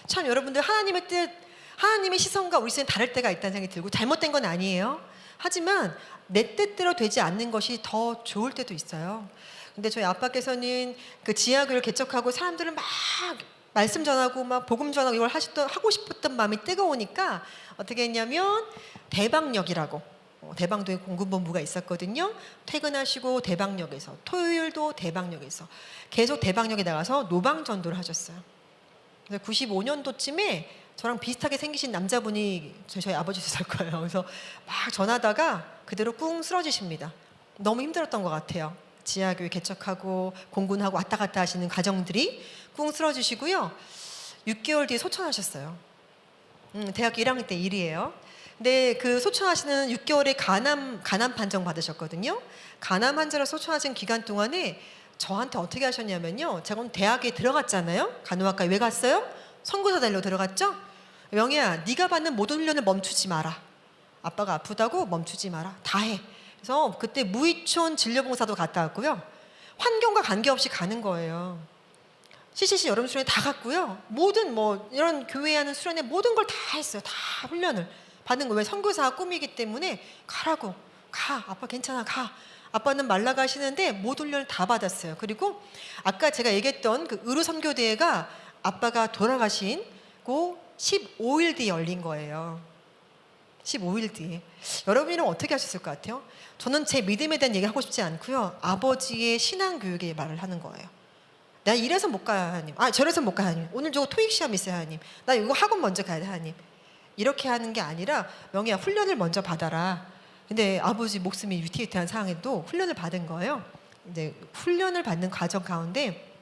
참 여러분들, 하나님의 뜻, 하나님의 시선과 우리 시선이 다를 때가 있다는 생각이 들고, 잘못된 건 아니에요. 하지만 내 뜻대로 되지 않는 것이 더 좋을 때도 있어요. 근데 저희 아빠께서는 그 지하교를 개척하고 사람들을 막 말씀 전하고 막 복음 전하고 이걸 하고 싶었던 마음이 뜨거우니까 어떻게 했냐면, 대방역이라고 대방도에 공군본부가 있었거든요. 퇴근하시고 대방역에서, 토요일도 대방역에서 계속 대방역에 나가서 노방전도를 하셨어요. 그래서 95년도쯤에 저랑 비슷하게 생기신 남자분이 저희 아버지 살 거예요. 그래서 막 전하다가 그대로 꿍 쓰러지십니다. 너무 힘들었던 것 같아요. 지하교회 개척하고 공군하고 왔다 갔다 하시는 가정들이 꿍 쓰러지시고요. 6개월 뒤에 소천하셨어요. 대학교 1학년 때 일이에요. 근데 그 소천하시는 6개월에 간암 판정 받으셨거든요. 간암 환자로 소천하신 기간 동안에 저한테 어떻게 하셨냐면요. 제가 오늘 대학에 들어갔잖아요. 간호학과에 왜 갔어요? 선교사 되려고 들어갔죠. 명희야, 네가 받는 모든 훈련을 멈추지 마라. 아빠가 아프다고 멈추지 마라. 다 해. 그래서 그때 무의촌 진료봉사도 갔다 왔고요. 환경과 관계없이 가는 거예요. CCC 여름 수련회 다 갔고요. 모든 이런 교회에 하는 수련회 모든 걸 다 했어요. 다 훈련을 받는 거예요. 왜? 선교사가 꿈이기 때문에 가라고. 가. 아빠 괜찮아. 가. 아빠는 말라 가시는데 모든 훈련을 다 받았어요. 그리고 아까 제가 얘기했던 그 의료선교대회가 아빠가 돌아가신 그 15일 뒤에 열린 거예요. 15일 뒤에. 여러분이랑 어떻게 하셨을 것 같아요? 저는 제 믿음에 대한 얘기 하고 싶지 않고요. 아버지의 신앙 교육의 말을 하는 거예요. 나 이래서 못 가요, 하나님. 아, 저래서 못 가요, 하나님. 오늘 저거 토익 시험 있어요, 하나님. 나 이거 학원 먼저 가야 돼, 하나님. 이렇게 하는 게 아니라 명희야, 훈련을 먼저 받아라. 근데 아버지 목숨이 위태위태한 상황에도 훈련을 받은 거예요. 이제 훈련을 받는 과정 가운데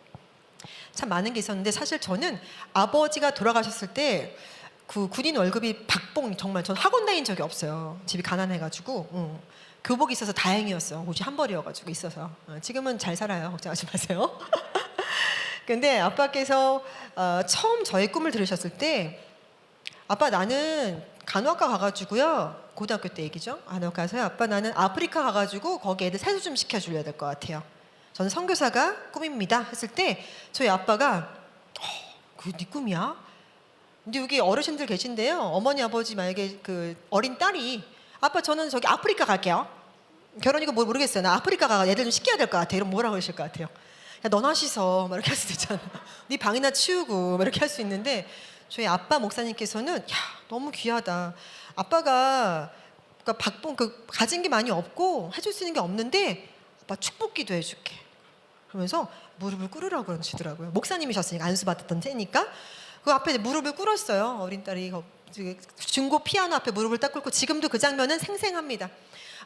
참 많은 게 있었는데, 사실 저는 아버지가 돌아가셨을 때 그 군인 월급이 박봉, 정말 전 학원 다닌 적이 없어요. 집이 가난해가지고 교복이 있어서 다행이었어요. 옷이 한 벌이어가지고 있어서. 지금은 잘 살아요. 걱정하지 마세요. 근데 아빠께서 처음 저의 꿈을 들으셨을 때, 아빠 나는 간호학과 가가지고요, 고등학교 때 얘기죠. 간호학과 가서요, 아빠 나는 아프리카 가가지고 거기 애들 세수 좀 시켜줄래야 될 것 같아요. 저는 선교사가 꿈입니다 했을 때 저희 아빠가 그게 네 꿈이야? 근데 여기 어르신들 계신데요, 어머니 아버지 만약에 그 어린 딸이 아빠 저는 저기 아프리카 갈게요, 결혼이고 뭐 모르겠어요, 나 아프리카 가 애들 좀 시켜야 될 것 같아, 이러면 뭐라고 하실 것 같아요? 야 너나 씻어 막 이렇게 할 수도 있잖아. 네 방이나 치우고 막 이렇게 할 수 있는데, 저희 아빠 목사님께서는 야 너무 귀하다, 아빠가 그러니까 박봉 그 가진 게 많이 없고 해줄 수 있는 게 없는데 아빠 축복기도 해줄게 그러면서 무릎을 꿇으라고 그러시더라고요. 목사님이셨으니까 안수 받았던 때니까 그 앞에 무릎을 꿇었어요. 어린 딸이 중고 피아노 앞에 무릎을 딱 꿇고, 지금도 그 장면은 생생합니다.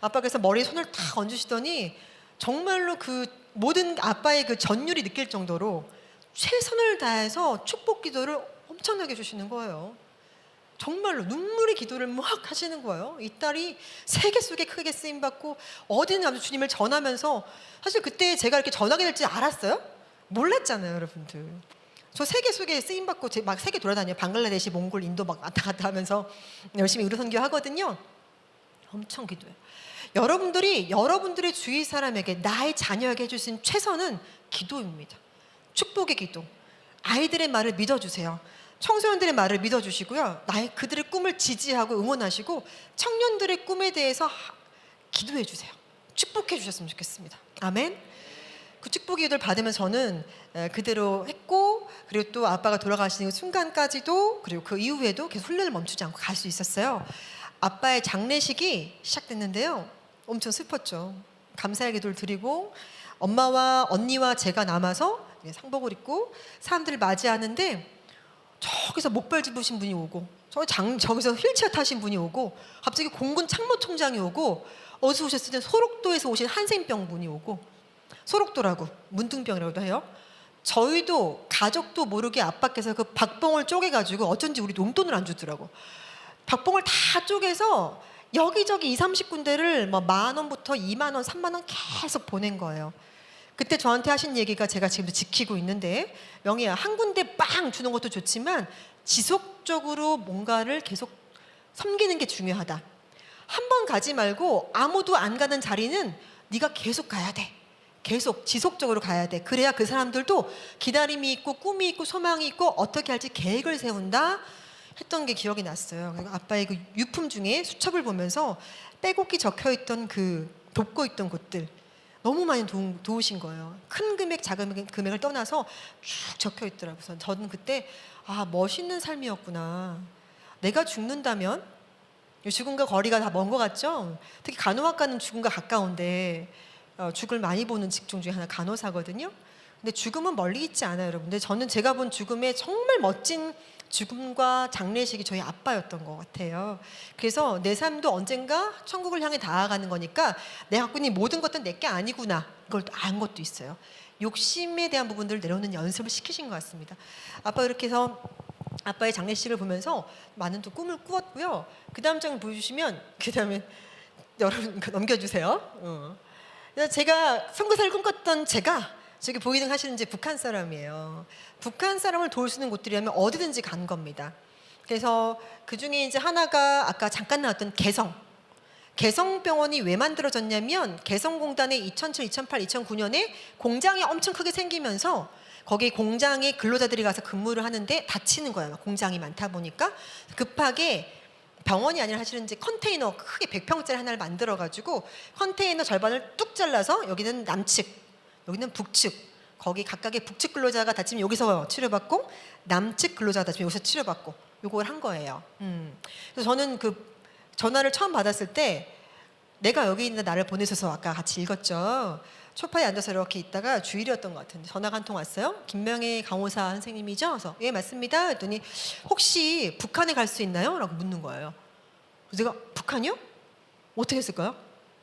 아빠께서 머리에 손을 탁 얹으시더니 정말로 그 모든 아빠의 그 전율이 느낄 정도로 최선을 다해서 축복 기도를 엄청나게 주시는 거예요. 정말로 눈물의 기도를 막 하시는 거예요. 이 딸이 세계 속에 크게 쓰임 받고 어디는 아주 주님을 전하면서, 사실 그때 제가 이렇게 전하게 될지 알았어요? 몰랐잖아요, 여러분들. 저 세계 속에 쓰임 받고 막 세계 돌아다녀요. 방글라데시, 몽골, 인도 막 왔다 갔다 하면서 열심히 의료 선교 하거든요. 엄청 기도해요. 여러분들이 여러분들의 주위 사람에게, 나의 자녀에게 해주신 최선은 기도입니다. 축복의 기도. 아이들의 말을 믿어주세요. 청소년들의 말을 믿어주시고요, 나의 그들의 꿈을 지지하고 응원하시고 청년들의 꿈에 대해서 기도해 주세요. 축복해 주셨으면 좋겠습니다. 아멘. 그 축복의 기도를 받으면 저는 그대로 했고, 그리고 또 아빠가 돌아가시는 순간까지도, 그리고 그 이후에도 계속 훈련을 멈추지 않고 갈 수 있었어요. 아빠의 장례식이 시작됐는데요, 엄청 슬펐죠. 감사의 기도를 드리고 엄마와 언니와 제가 남아서 상복을 입고 사람들을 맞이하는데, 저기서 목발 집으신 분이 오고 저기서 휠체어 타신 분이 오고, 갑자기 공군 참모총장이 오고, 어디서 오셨을 때 소록도에서 오신 한센병 분이 오고, 소록도라고 문둥병이라고도 해요. 저희도 가족도 모르게 아빠께서 그 박봉을 쪼개가지고, 어쩐지 우리 용돈을 안 주더라고. 박봉을 다 쪼개서 여기저기 20, 30군데를 뭐 10,000원부터 20,000원, 30,000원 계속 보낸 거예요. 그때 저한테 하신 얘기가 제가 지금도 지키고 있는데, 명희야, 한 군데 빵 주는 것도 좋지만 지속적으로 뭔가를 계속 섬기는 게 중요하다. 한 번 가지 말고 아무도 안 가는 자리는 네가 계속 가야 돼. 계속 지속적으로 가야 돼. 그래야 그 사람들도 기다림이 있고 꿈이 있고 소망이 있고 어떻게 할지 계획을 세운다 했던 게 기억이 났어요. 아빠의 그 유품 중에 수첩을 보면서 빼곡히 적혀있던 그 돕고 있던 곳들 너무 많이 도우신 거예요. 큰 금액, 작은 금액을 떠나서 쭉 적혀 있더라고요. 그래서 저는 그때 멋있는 삶이었구나. 내가 죽는다면, 죽음과 거리가 다 먼 것 같죠? 특히 간호학과는 죽음과 가까운데 죽을 많이 보는 직종 중에 하나 간호사거든요. 근데 죽음은 멀리 있지 않아요, 여러분. 근데 저는 제가 본 죽음의 정말 멋진 죽음과 장례식이 저희 아빠였던 것 같아요. 그래서 내 삶도 언젠가 천국을 향해 나아가는 거니까 내가 갖고 있는 모든 것들은 내게 아니구나, 이걸 또 안 것도 있어요. 욕심에 대한 부분들을 내려놓는 연습을 시키신 것 같습니다. 아빠 이렇게 해서 아빠의 장례식을 보면서 많은 또 꿈을 꾸었고요. 그 다음 장을 보여주시면, 그 다음에 여러분 넘겨주세요. 제가 선교사를 꿈꿨던 제가 저기 보이는 하시는 이제 북한 사람이에요. 북한 사람을 도울 수 있는 곳들이라면 어디든지 간 겁니다. 그래서 그 중에 이제 하나가 아까 잠깐 나왔던 개성병원이 왜 만들어졌냐면, 개성공단에 2007, 2008, 2009년에 공장이 엄청 크게 생기면서 거기 공장에 근로자들이 가서 근무를 하는데 다치는 거예요. 공장이 많다 보니까 급하게 병원이 아니라 사실은 이제 컨테이너 크게 100평짜리 하나를 만들어가지고 컨테이너 절반을 뚝 잘라서 여기는 남측, 여기는 북측, 거기 각각의 북측 근로자가 다치면 여기서 치료받고 남측 근로자가 다치면 여기서 치료받고 요걸 한 거예요. 그래서 저는 그 전화를 처음 받았을 때 내가 여기 있는 나를 보내셔서 아까 같이 읽었죠. 소파에 앉아서 이렇게 있다가 주일이었던 것 같은데 전화가 한 통 왔어요. 김명애 강호사 선생님이죠? 그래서 예 맞습니다. 했더니 혹시 북한에 갈 수 있나요? 라고 묻는 거예요. 그래서 제가 북한이요? 어떻게 했을까요?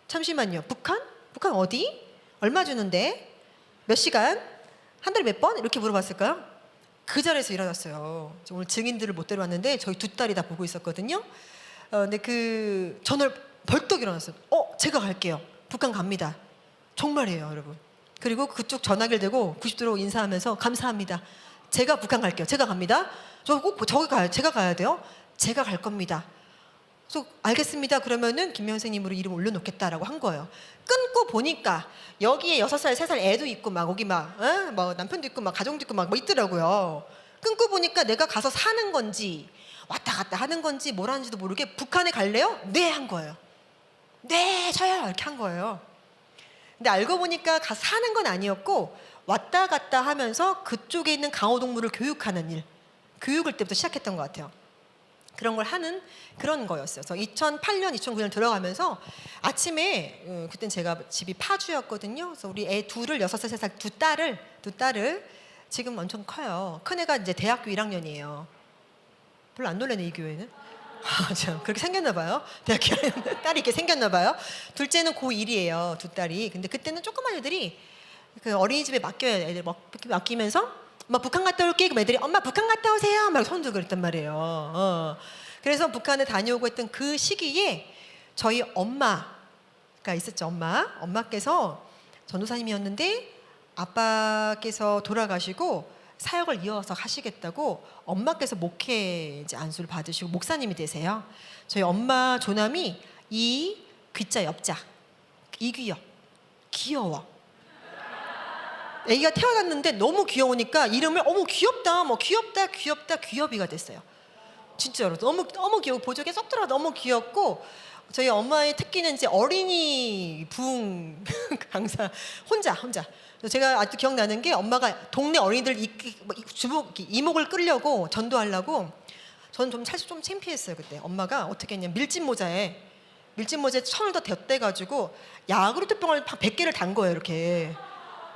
잠시만요. 북한? 북한 어디? 얼마 주는데? 몇 시간? 한 달에 몇 번? 이렇게 물어봤을까요? 그 자리에서 일어났어요. 오늘 증인들을 못 데려왔는데 저희 두 딸이 다 보고 있었거든요. 근데 그 전화를 벌떡 일어났어요. 제가 갈게요. 북한 갑니다. 정말이에요, 여러분. 그리고 그쪽 전화기를 대고 90도로 인사하면서 감사합니다. 제가 북한 갈게요. 제가 갑니다. 저 꼭 저기 가요. 제가 가야 돼요. 제가 갈 겁니다. 그래서 알겠습니다. 그러면은 김명 선생님으로 이름 올려놓겠다라고 한 거예요. 끊고 보니까 여기에 6살, 3살 애도 있고 막 거기 뭐 남편도 있고 막 가정도 있고 막 뭐 있더라고요. 끊고 보니까 내가 가서 사는 건지 왔다 갔다 하는 건지 뭘 하는지도 모르게 북한에 갈래요? 네 한 거예요. 네 저요 이렇게 한 거예요. 근데 알고 보니까 가서 사는 건 아니었고 왔다 갔다 하면서 그쪽에 있는 강호동물을 교육하는 일, 교육을 때부터 시작했던 것 같아요. 그런 걸 하는 그런 거였어요. 그래서 2008년, 2009년 들어가면서 아침에 그땐 제가 집이 파주였거든요. 그래서 우리 애 둘을 6살, 3살 두 딸을 지금 엄청 커요. 큰 애가 이제 대학교 1학년이에요. 별로 안 놀라네 이 교회는. 참 그렇게 생겼나 봐요. 대학교 1학년 딸이 이렇게 생겼나 봐요. 둘째는 고1이에요. 두 딸이. 근데 그때는 조그만 애들이 그 어린이집에 맡겨요. 애들 맡기면서 엄마 북한 갔다 올게. 그럼 애들이 엄마 북한 갔다 오세요. 막 손 들고 그랬단 말이에요. 그래서 북한에 다녀오고 했던 그 시기에 저희 엄마가 있었죠. 엄마께서 전도사님이었는데 아빠께서 돌아가시고 사역을 이어서 하시겠다고 엄마께서 목회 이제 안수를 받으시고 목사님이 되세요. 저희 엄마 조남이 이 귀자 옆자 이귀엽 귀여워. 애기가 태어났는데 너무 귀여우니까 이름을 어머 귀엽다 뭐 귀엽다 귀엽이가 됐어요. 진짜로 너무 귀여워. 보조개 쏙 들어가 너무 귀엽고 저희 엄마의 특기는 이제 어린이 부흥 강사 혼자 제가 아직도 기억나는 게 엄마가 동네 어린이들 이목을 끌려고 전도하려고 저는 좀 사실 좀 창피했어요. 그때 엄마가 어떻게 했냐면 밀짚 모자에 천을 더 덧대가지고 야구르트병을 100개를 단 거예요. 이렇게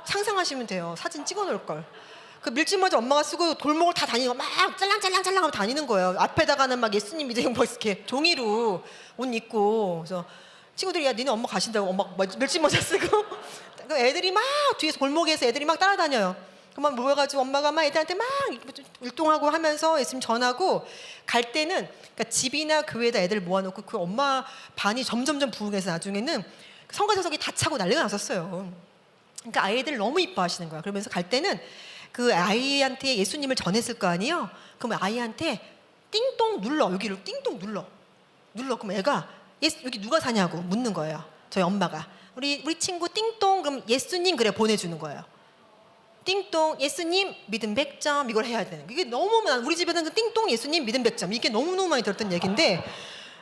상상하시면 돼요. 사진 찍어놓을 걸. 그 밀짚 모자 엄마가 쓰고 골목을 다 다니는 거 막 짤랑하고 다니는 거예요. 앞에다가는 막 예수님 믿으면 뭐 이렇게 종이로 옷 입고. 그래서 친구들이 야 니네 엄마 가신다고 엄마 밀짚 모자 쓰고 그 애들이 막 뒤에서 골목에서 애들이 막 따라다녀요. 그만 모여가지고 엄마가 막 애들한테 막 율동하고 하면서 예수님 전하고 갈 때는 그러니까 집이나 교회에다 애들 모아놓고 그 엄마 반이 점점점 부흥해서 나중에는 성가대석이 다 차고 난리가 났었어요. 그러니까 아이들 너무 이뻐하시는 거야. 그러면서 갈 때는 그 아이한테 예수님을 전했을 거 아니에요. 그럼 아이한테 띵동 눌러 여기를 띵동 눌러. 그럼 애가 여기 누가 사냐고 묻는 거예요. 저희 엄마가 우리 친구 띵동 그럼 예수님 그래 보내주는 거예요. 띵동 예수님 믿음 100점 이걸 해야 되는. 이게 너무 우리 집에는 그 띵동 예수님 믿음 100점 이게 너무 많이 들었던 얘기인데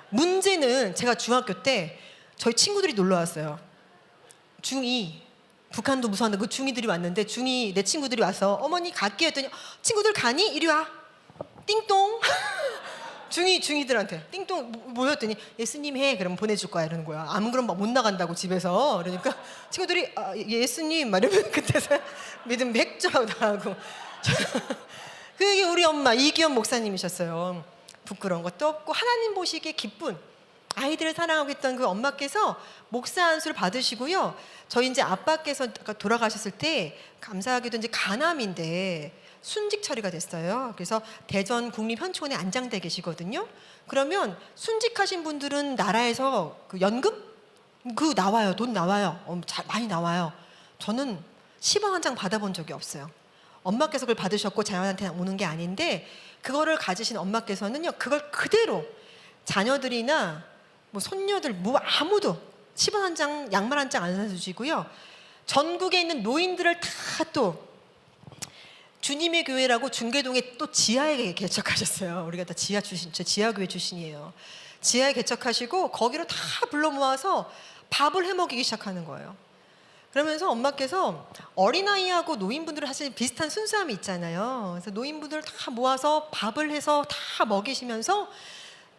문제는 제가 중학교 때 저희 친구들이 놀러 왔어요. 중2 북한도 무서웠는데 그 중2들이 왔는데 중2 내 친구들이 와서 어머니 갈게 했더니 친구들 가니? 이리 와 띵동 중2들한테 띵동 뭐였더니 예수님 해 그러면 보내줄 거야 이러는 거야. 안 그러면 못 나간다고 집에서. 그러니까 친구들이 예수님 말하면 그때서 믿음 100점 하고 그게 우리 엄마 이기현 목사님이셨어요. 부끄러운 것도 없고 하나님 보시기에 기쁜 아이들을 사랑하고 있던 그 엄마께서 목사 안수를 받으시고요. 저희 이제 아빠께서 돌아가셨을 때 감사하게도 이제 간암인데 순직 처리가 됐어요. 그래서 대전 국립현충원에 안장돼 계시거든요. 그러면 순직하신 분들은 나라에서 그 연금 그 나와요. 돈 나와요. 많이 나와요. 저는 10원 한 장 받아본 적이 없어요. 엄마께서 그걸 받으셨고 자녀한테 오는 게 아닌데 그거를 가지신 엄마께서는요. 그걸 그대로 자녀들이나 뭐 손녀들 뭐 아무도 10원 한 장 양말 한 장 안 사주시고요. 전국에 있는 노인들을 다 또 주님의 교회라고 중계동에 또 지하에 개척하셨어요. 우리가 다 지하 출신, 저 지하교회 출신이에요. 지하에 개척하시고 거기로 다 불러 모아서 밥을 해 먹이기 시작하는 거예요. 그러면서 엄마께서 어린아이하고 노인분들은 사실 비슷한 순수함이 있잖아요. 그래서 노인분들을 다 모아서 밥을 해서 다 먹이시면서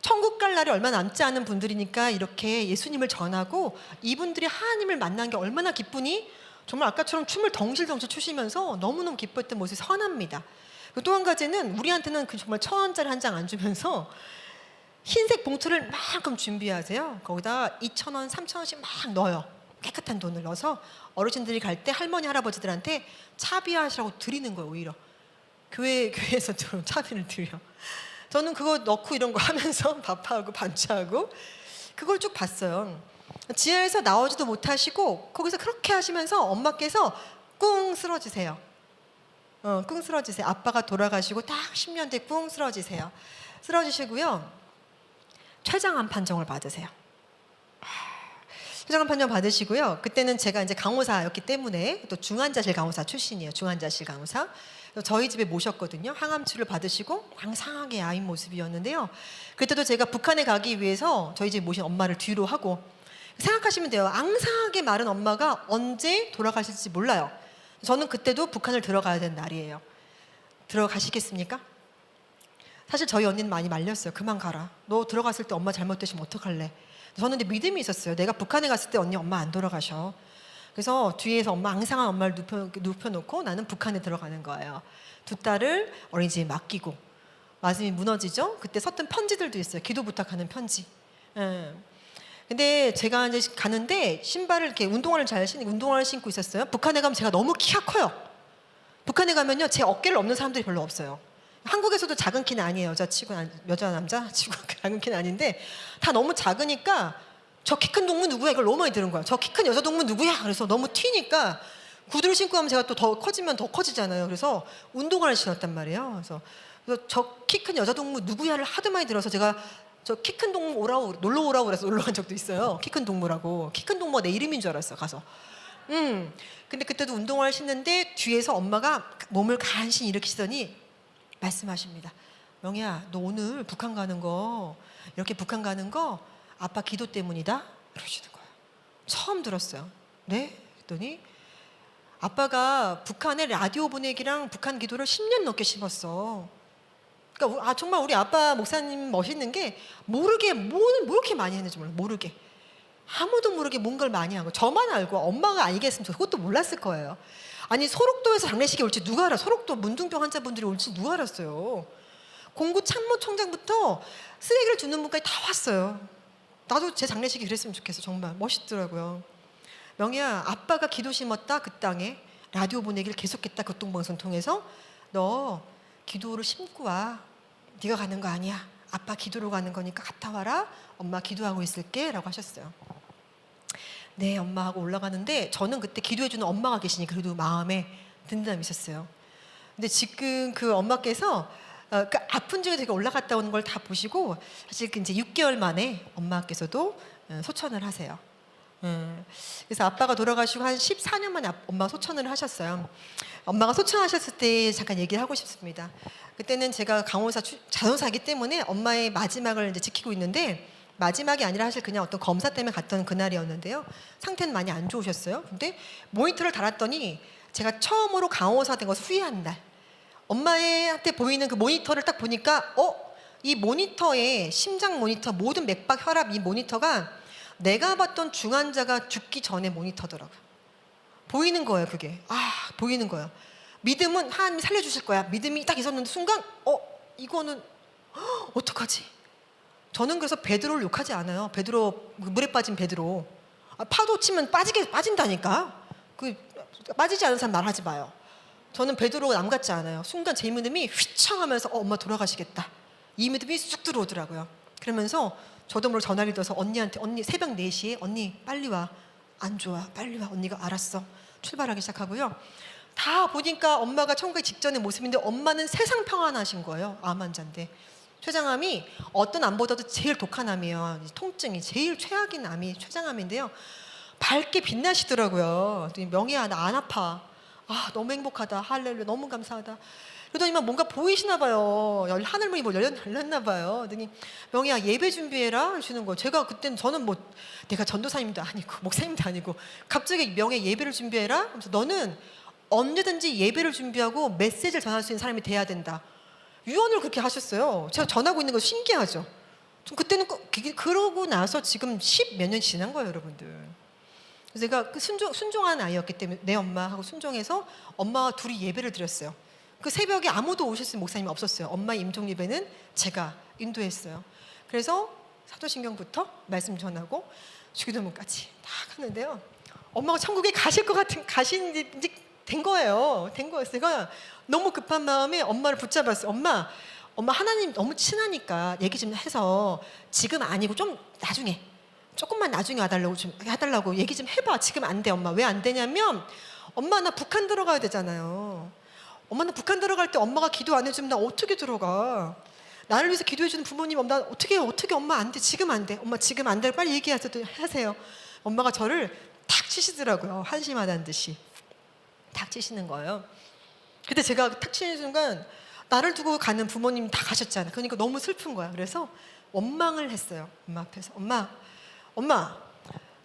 천국 갈 날이 얼마 남지 않은 분들이니까 이렇게 예수님을 전하고 이분들이 하나님을 만난 게 얼마나 기쁘니? 정말 아까처럼 춤을 덩실덩실 추시면서 너무너무 기뻐했던 모습이 선합니다. 또 한 가지는 우리한테는 그 정말 1,000원짜리 한 장 안 주면서 흰색 봉투를 만큼 준비하세요. 거기다 2,000원, 3,000원씩 막 넣어요. 깨끗한 돈을 넣어서 어르신들이 갈 때 할머니, 할아버지들한테 차비하시라고 드리는 거예요. 오히려 교회에서도 차비를 드려. 저는 그거 넣고 이런 거 하면서 밥하고 반주하고 그걸 쭉 봤어요. 지하에서 나오지도 못하시고 거기서 그렇게 하시면서 엄마께서 꿍 쓰러지세요. 꿍 쓰러지세요. 아빠가 돌아가시고 딱 10년 뒤에 꿍 쓰러지세요. 쓰러지시고요. 췌장암 판정을 받으세요. 췌장암 판정 받으시고요. 그때는 제가 이제 간호사였기 때문에 또 중환자실 간호사 출신이에요. 중환자실 간호사. 저희 집에 모셨거든요. 항암 치료를 받으시고 앙상하게 아인 모습이었는데요. 그때도 제가 북한에 가기 위해서 저희 집에 모신 엄마를 뒤로 하고 생각하시면 돼요. 앙상하게 마른 엄마가 언제 돌아가실지 몰라요. 저는 그때도 북한을 들어가야 되는 날이에요. 들어가시겠습니까? 사실 저희 언니는 많이 말렸어요. 그만 가라. 너 들어갔을 때 엄마 잘못되시면 어떡할래? 저는 근데 믿음이 있었어요. 내가 북한에 갔을 때 언니 엄마 안 돌아가셔. 그래서 뒤에서 엄마 앙상한 엄마를 눕혀놓고 나는 북한에 들어가는 거예요. 두 딸을 어린이집에 맡기고 마음이 무너지죠. 그때 썼던 편지들도 있어요. 기도 부탁하는 편지. 근데 제가 이제 가는데 신발을 이렇게 운동화를 신고 있었어요. 북한에 가면 제가 너무 키가 커요. 북한에 가면요 제 어깨를 넘는 사람들이 별로 없어요. 한국에서도 작은 키는 아니에요. 여자 남자 치고 작은 키는 아닌데 다 너무 작으니까 저 키 큰 동무 누구야? 이걸 너무 많이 들은 거야. 저 키 큰 여자 동무 누구야? 그래서 너무 튀니까 구두를 신고 하면 제가 또 더 커지면 더 커지잖아요. 그래서 운동화를 신었단 말이에요. 그래서 저 키 큰 여자 동무 누구야를 하도 많이 들어서 제가 저 키 큰 동무 놀러 오라고 그래서 놀러 간 적도 있어요. 키 큰 동무라고. 키 큰 동무가 내 이름인 줄 알았어 가서. 근데 그때도 운동화를 신는데 뒤에서 엄마가 몸을 간신히 일으키시더니 말씀하십니다. 명희야, 너 오늘 북한 가는 거 이렇게 북한 가는 거 아빠 기도 때문이다? 그러시는 거예요. 처음 들었어요. 네? 그랬더니 아빠가 북한에 라디오 보내기랑 북한 기도를 10년 넘게 심었어. 그러니까 정말 우리 아빠 목사님 멋있는 게 모르게 뭘 이렇게 많이 했는지 몰라요. 모르게. 아무도 모르게 뭔가를 많이 하고 저만 알고 엄마가 알겠으면 그것도 몰랐을 거예요. 아니 소록도에서 장례식이 올지 누가 알아? 소록도 문둥병 환자분들이 올지 누가 알았어요? 공구 참모총장부터 쓰레기를 주는 분까지 다 왔어요. 나도 제 장례식이 그랬으면 좋겠어. 정말 멋있더라고요. 명희야, 아빠가 기도 심었다 그 땅에 라디오 보내기를 계속했다. 교통방송 통해서 너 기도를 심고 와. 네가 가는 거 아니야. 아빠 기도로 가는 거니까 갔다 와라. 엄마 기도하고 있을게 라고 하셨어요. 네, 엄마 하고 올라가는데 저는 그때 기도해주는 엄마가 계시니 그래도 마음에 든든함이 있었어요. 근데 지금 그 엄마께서 그 아픈 중에 제가 올라갔다 오는 걸 다 보시고 사실 그 이제 6개월 만에 엄마께서도 소천을 하세요. 그래서 아빠가 돌아가시고 한 14년 만에 엄마가 소천을 하셨어요. 엄마가 소천하셨을 때 잠깐 얘기를 하고 싶습니다. 그때는 제가 간호사이기 때문에 엄마의 마지막을 이제 지키고 있는데 마지막이 아니라 사실 그냥 어떤 검사 때문에 갔던 그날이었는데요. 상태는 많이 안 좋으셨어요. 근데 모니터를 달았더니 제가 처음으로 간호사 된 것을 후회한 날. 엄마한테 보이는 그 모니터를 딱 보니까 이 모니터에 심장 모니터, 모든 맥박, 혈압 이 모니터가 내가 봤던 중환자가 죽기 전에 모니터더라고요. 보이는 거예요, 그게. 보이는 거예요. 믿음은 하나님이 살려주실 거야. 믿음이 딱 있었는데 순간 이거는 어떡하지? 저는 그래서 베드로를 욕하지 않아요. 베드로 물에 빠진 베드로. 파도 치면 빠진다니까. 그 빠지지 않은 사람 말하지 마요. 저는 베드로가 남 같지 않아요. 순간 제 믿음이 휘청하면서 엄마 돌아가시겠다. 이 믿음이 쑥 들어오더라고요. 그러면서 저도 모르게 전화를 넣어서 언니한테 언니 새벽 4시에 언니 빨리 와. 안 좋아. 빨리 와. 언니가 알았어. 출발하기 시작하고요. 다 보니까 엄마가 천국에 직전의 모습인데 엄마는 세상 평안하신 거예요. 암 환자인데. 췌장암이 어떤 암보다도 제일 독한 암이에요. 통증이 제일 최악인 암이 췌장암인데요. 밝게 빛나시더라고요. 명희야 나 안 아파. 너무 행복하다. 할렐루야 너무 감사하다. 그러더니만 뭔가 보이시나 봐요. 하늘문이 열렸나 봐요. 그러더니 명희야 예배 준비해라 하시는 거예요. 제가 그때는 저는 내가 전도사님도 아니고 목사님도 아니고 갑자기 명예 예배를 준비해라. 그래서 너는 언제든지 예배를 준비하고 메시지를 전할 수 있는 사람이 돼야 된다. 유언을 그렇게 하셨어요. 제가 전하고 있는 거 신기하죠. 좀 그때는 그러고 나서 지금 10 몇 년 지난 거예요, 여러분들. 그래서 제가 그 순종한 아이였기 때문에 내 엄마하고 순종해서 엄마와 둘이 예배를 드렸어요. 그 새벽에 아무도 오셨을 목사님 없었어요. 엄마 임종 예배는 제가 인도했어요. 그래서 사도신경부터 말씀 전하고 주기도문까지 딱 하는데요. 엄마가 천국에 가실 것 같은 가신 이제 된 거예요. 된 거였어요. 제가 너무 급한 마음에 엄마를 붙잡았어요. 엄마 하나님 너무 친하니까 얘기 좀 해서 지금 아니고 좀 나중에 조금만 나중에 해달라고 얘기 좀 해봐. 지금 안 돼, 엄마. 왜 안 되냐면 엄마 나 북한 들어가야 되잖아요. 엄마 나 북한 들어갈 때 엄마가 기도 안 해주면 나 어떻게 들어가? 나를 위해서 기도해주는 부모님 나 어떻게 엄마 안 돼. 지금 안 돼. 엄마 지금 안 돼. 빨리 얘기하세요. 엄마가 저를 탁 치시더라고요. 한심하다는 듯이 탁 치시는 거예요. 그때 제가 탁 치는 순간 나를 두고 가는 부모님 다 가셨잖아요. 그러니까 너무 슬픈 거야. 그래서 원망을 했어요. 엄마 앞에서. 엄마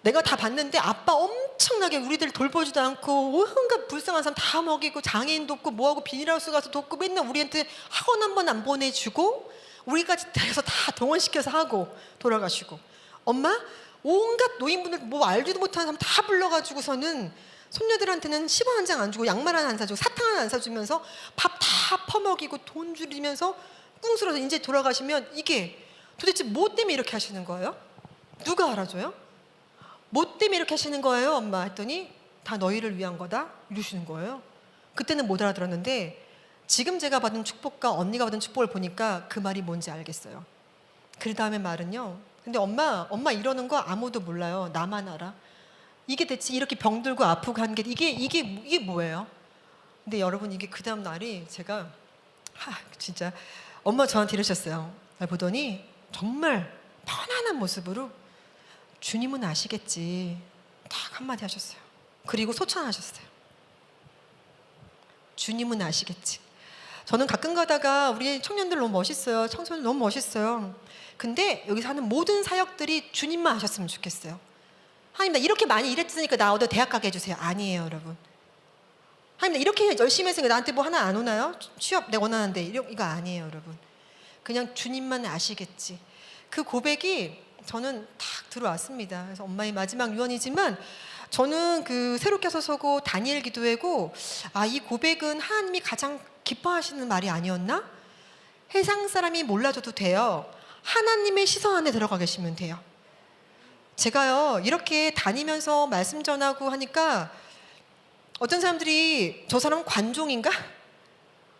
내가 다 봤는데 아빠 엄청나게 우리들 돌보지도 않고 온갖 불쌍한 사람 다 먹이고 장애인 돕고 뭐하고 비닐하우스 가서 돕고 맨날 우리한테 학원 한 번 안 보내주고 우리까지 해서 다 동원시켜서 하고 돌아가시고 엄마 온갖 노인분들 뭐 알지도 못하는 사람 다 불러가지고서는 손녀들한테는 10원 한 장 안 주고 양말 하나 안 사주고 사탕 하나 안 사주면서 밥 다 퍼먹이고 돈 줄이면서 꿍스러서 이제 돌아가시면 이게 도대체 뭐 때문에 이렇게 하시는 거예요? 누가 알아줘요? 뭐 때문에 이렇게 하시는 거예요, 엄마? 했더니 다 너희를 위한 거다 이러시는 거예요. 그때는 못 알아들었는데 지금 제가 받은 축복과 언니가 받은 축복을 보니까 그 말이 뭔지 알겠어요. 그 다음에 말은요. 근데 엄마 이러는 거 아무도 몰라요. 나만 알아. 이게 대체 이렇게 병들고 아프고 하는 게 이게 뭐예요? 근데 여러분 이게 그 다음 날이 제가 진짜 엄마 저한테 이러셨어요. 날 보더니 정말 편안한 모습으로 주님은 아시겠지 딱 한마디 하셨어요. 그리고 소천하셨어요. 주님은 아시겠지. 저는 가끔 가다가 우리 청년들 너무 멋있어요. 청소년 너무 멋있어요. 근데 여기서 하는 모든 사역들이 주님만 아셨으면 좋겠어요. 하나님 나 이렇게 많이 일했으니까 나 어디 대학 가게 해주세요. 아니에요, 여러분. 하나님 나 이렇게 열심히 했으니까 나한테 뭐 하나 안 오나요? 취업 내가 원하는데 이거 아니에요, 여러분. 그냥 주님만 아시겠지. 그 고백이 저는 탁 들어왔습니다. 그래서 엄마의 마지막 유언이지만 저는 그 새롭게 와서 서고 다니엘 기도회고 이 고백은 하나님이 가장 기뻐하시는 말이 아니었나? 세상 사람이 몰라줘도 돼요. 하나님의 시선 안에 들어가 계시면 돼요. 제가요 이렇게 다니면서 말씀 전하고 하니까 어떤 사람들이 저 사람은 관종인가?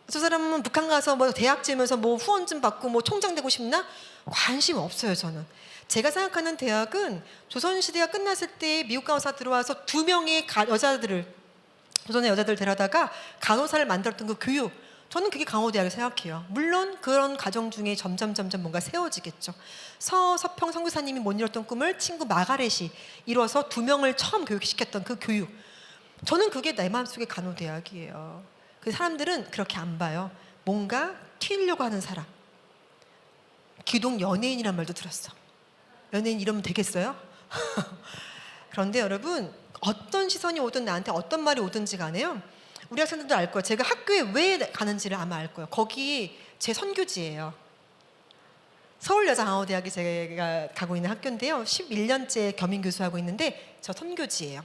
저 사람은 북한 가서 뭐 대학 지으면서 뭐 후원 좀 받고 뭐 총장 되고 싶나? 관심 없어요. 저는 제가 생각하는 대학은 조선시대가 끝났을 때 미국 간호사 들어와서 2명의 여자들을 조선의 여자들 데려다가 간호사를 만들었던 그 교육, 저는 그게 강호대학을 생각해요. 물론 그런 과정 중에 점점 뭔가 세워지겠죠. 서평 선교사님이 못 이뤘던 꿈을 친구 마가렛이 이뤄서 2명을 처음 교육시켰던 그 교육, 저는 그게 내 마음속의 간호대학이에요. 그 사람들은 그렇게 안 봐요. 뭔가 튀려고 하는 사람. 기동 연예인이란 말도 들었어. 연예인 이러면 되겠어요? 그런데 여러분 어떤 시선이 오든 나한테 어떤 말이 오든지 간에요, 우리 학생들도 알 거예요. 제가 학교에 왜 가는지를 아마 알 거예요. 거기 제 선교지예요. 서울여자강호대학이 제가 가고 있는 학교인데요. 11년째 겸임교수하고 있는데 저 선교지예요.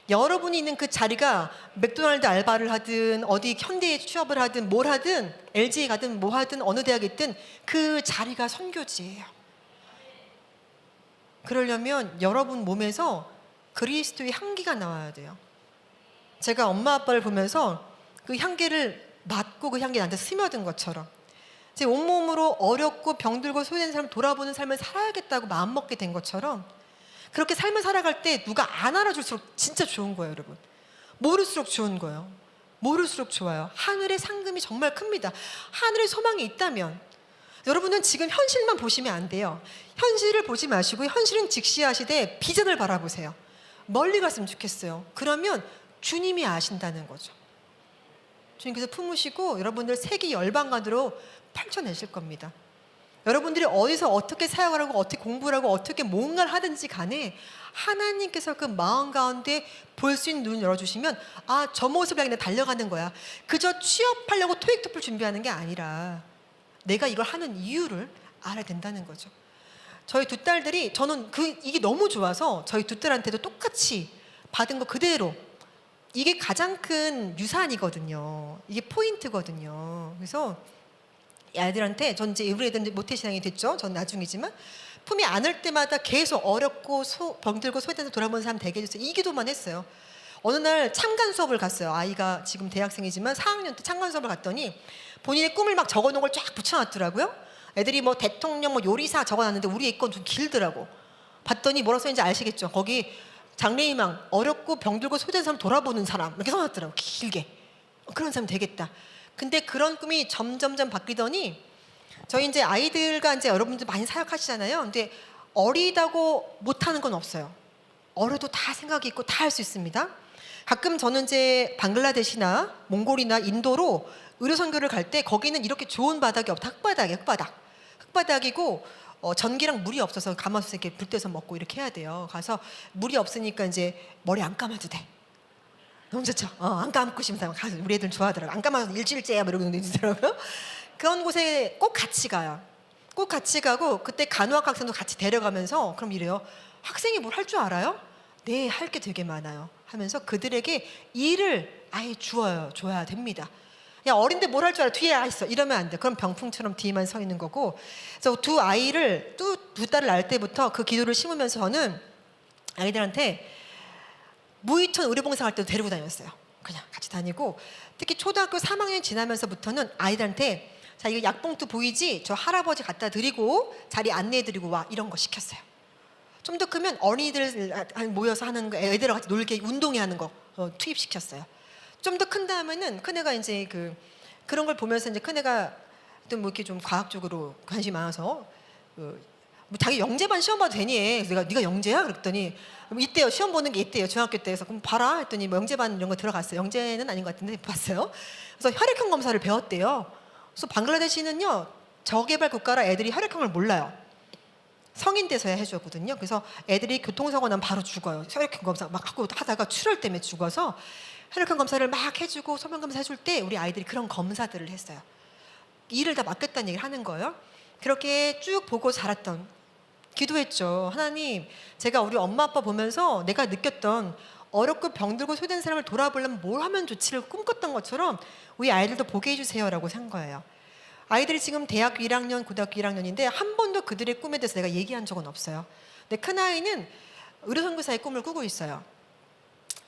여러분이 있는 그 자리가 맥도날드 알바를 하든 어디 현대에 취업을 하든 뭘 하든 LG에 가든 뭐 하든 어느 대학에 있든 그 자리가 선교지예요. 그러려면 여러분 몸에서 그리스도의 향기가 나와야 돼요. 제가 엄마 아빠를 보면서 그 향기를 맡고 그 향기 나한테 스며든 것처럼 제 온몸으로 어렵고 병들고 소외된 사람 돌아보는 삶을 살아야겠다고 마음먹게 된 것처럼 그렇게 삶을 살아갈 때 누가 안 알아줄수록 진짜 좋은 거예요, 여러분. 모를수록 좋은 거예요. 모를수록 좋아요. 하늘의 상금이 정말 큽니다. 하늘의 소망이 있다면 여러분은 지금 현실만 보시면 안 돼요. 현실을 보지 마시고 현실은 직시하시되 비전을 바라보세요. 멀리 갔으면 좋겠어요. 그러면 주님이 아신다는 거죠. 주님께서 품으시고 여러분들 세계 열방간으로 펼쳐내실 겁니다. 여러분들이 어디서 어떻게 사역을 하고 어떻게 공부를 하고 어떻게 뭔가를 하든지 간에 하나님께서 그 마음 가운데 볼 수 있는 눈을 열어주시면 저 모습을 향해 달려가는 거야. 그저 취업하려고 토익 토플 준비하는 게 아니라 내가 이걸 하는 이유를 알아야 된다는 거죠. 저희 두 딸들이 저는 이게 너무 좋아서 저희 두 딸한테도 똑같이 받은 거 그대로 이게 가장 큰 유산이거든요. 이게 포인트거든요. 그래서 이 아이들한테 전 이제 우리 애들은 모태신앙이 됐죠. 전 나중이지만 품이 안을 때마다 계속 어렵고 병들고 소외돼서 돌아보는 사람 되게 해주세요. 이 기도만 했어요. 어느 날 참관 수업을 갔어요. 아이가 지금 대학생이지만 4학년 때 참관 수업을 갔더니 본인의 꿈을 막 적어놓은 걸 쫙 붙여놨더라고요. 애들이 뭐 대통령, 뭐 요리사 적어놨는데 우리 애 건 좀 길더라고. 봤더니 뭐라고 써있는지 아시겠죠? 거기 장래희망, 어렵고 병들고 소외된 사람 돌아보는 사람 이렇게 써놨더라고. 길게. 그런 사람 되겠다. 근데 그런 꿈이 점점점 바뀌더니 저희 이제 아이들과 이제 여러분들 많이 사역하시잖아요. 근데 어리다고 못하는 건 없어요. 어려도 다 생각이 있고 다 할 수 있습니다. 가끔 저는 이제 방글라데시나 몽골이나 인도로 의료 선교를 갈 때 거기는 이렇게 좋은 바닥이 없다. 흙바닥이에요. 흙바닥이고 전기랑 물이 없어서 가마솥에 이렇게 불 떼서 먹고 이렇게 해야 돼요. 가서 물이 없으니까 이제 머리 안 감아도 돼. 너무 좋죠. 안 감고 싶으면 가서 우리 애들은 좋아하더라고. 안 감아서 일주일째야 뭐 이러고 있더라고요. 그런 곳에 꼭 같이 가요. 꼭 같이 가고 그때 간호학 학생도 같이 데려가면서 그럼 이래요. 학생이 뭘 할 줄 알아요? 네, 할 게 되게 많아요. 하면서 그들에게 일을 아예 줘야 됩니다. 야, 어린데 뭘 할 줄 알아? 뒤에 있어. 이러면 안 돼. 그럼 병풍처럼 뒤에만 서 있는 거고. 그래서 두 딸을 낳을 때부터 그 기도를 심으면서 저는 아이들한테 무의촌 의료봉사 할 때도 데리고 다녔어요. 그냥 같이 다니고 특히 초등학교 3학년 지나면서부터는 아이들한테 자, 이거 약봉투 보이지? 저 할아버지 갖다 드리고 자리 안내해 드리고 와. 이런 거 시켰어요. 좀 더 크면 어린이들 모여서 하는 거, 애들하고 같이 놀게 운동회 하는 거 투입시켰어요. 좀 더 큰 다음에는 큰애가 이제 그런 걸 보면서 이제 큰애가 또 뭐 이렇게 좀 과학적으로 관심이 많아서 뭐 자기 영재반 시험 봐도 되니? 그래서 네가 영재야? 그랬더니 이때요. 시험 보는 게 이때요. 중학교 때에서 그럼 봐라 했더니 뭐 영재반 이런 거 들어갔어요. 영재는 아닌 것 같은데 봤어요. 그래서 혈액형 검사를 배웠대요. 그래서 방글라데시는요 저개발 국가라 애들이 혈액형을 몰라요. 성인 돼서야 해주거든요. 그래서 애들이 교통사고 나면 바로 죽어요. 혈액형 검사 막 하다가 출혈 때문에 죽어서 혈액형 검사를 막 해주고 소변 검사 해줄 때 우리 아이들이 그런 검사들을 했어요. 일을 다 맡겼다는 얘기를 하는 거예요. 그렇게 쭉 보고 자랐던 기도했죠. 하나님, 제가 우리 엄마 아빠 보면서 내가 느꼈던 어렵고 병들고 소외된 사람을 돌아보려면 뭘 하면 좋지를 꿈꿨던 것처럼 우리 아이들도 보게 해주세요라고 산 거예요. 아이들이 지금 대학교 1학년, 고등학교 1학년인데 한 번도 그들의 꿈에 대해서 내가 얘기한 적은 없어요. 근데 큰아이는 의료선교사의 꿈을 꾸고 있어요.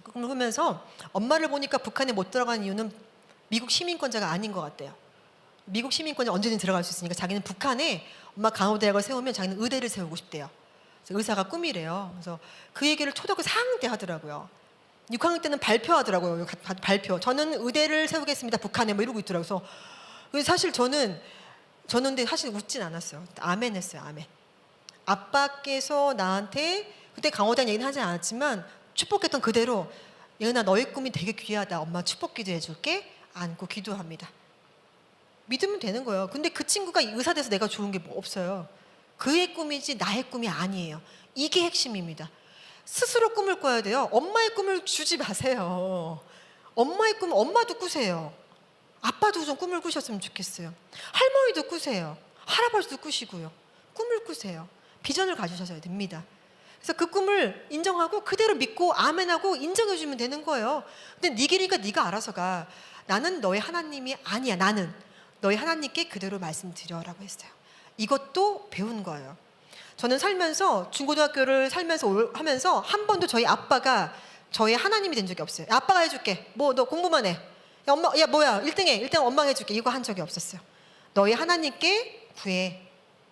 그 꿈을 꾸면서 엄마를 보니까 북한에 못 들어간 이유는 미국 시민권자가 아닌 것 같대요. 미국 시민권자 언제든 들어갈 수 있으니까 자기는 북한에 엄마 강호대학을 세우면 자기는 의대를 세우고 싶대요. 그래서 의사가 꿈이래요. 그래서 그 얘기를 초등학교 4학년 때 하더라고요. 6학년 때는 발표하더라고요. 발표. 저는 의대를 세우겠습니다. 북한에 뭐 이러고 있더라고요. 그래서 사실 저는 근데 사실 웃진 않았어요. 아멘 했어요. 아멘. 아빠께서 나한테 그때 강호대학 얘기는 하지 않았지만 축복했던 그대로 예은아 너의 꿈이 되게 귀하다. 엄마 축복 기도해 줄게. 안고 기도합니다. 믿으면 되는 거예요. 근데 그 친구가 의사 돼서 내가 좋은 게 뭐 없어요. 그의 꿈이지 나의 꿈이 아니에요. 이게 핵심입니다. 스스로 꿈을 꿔야 돼요. 엄마의 꿈을 주지 마세요. 엄마의 꿈은 엄마도 꾸세요. 아빠도 좀 꿈을 꾸셨으면 좋겠어요. 할머니도 꾸세요. 할아버지도 꾸시고요. 꿈을 꾸세요. 비전을 가지셔야 됩니다. 그래서 그 꿈을 인정하고 그대로 믿고 아멘하고 인정해 주면 되는 거예요. 근데 네 길이니까 네가 알아서 가. 나는 너의 하나님이 아니야. 나는 너희 하나님께 그대로 말씀드려라고 했어요. 이것도 배운 거예요. 저는 살면서 중고등학교를 살면서 하면서 한 번도 저희 아빠가 저의 하나님이 된 적이 없어요. 아빠가 해줄게. 뭐 너 공부만 해. 야, 엄마 야 뭐야 1등해. 1등 엄마가 해줄게. 이거 한 적이 없었어요. 너희 하나님께 구해.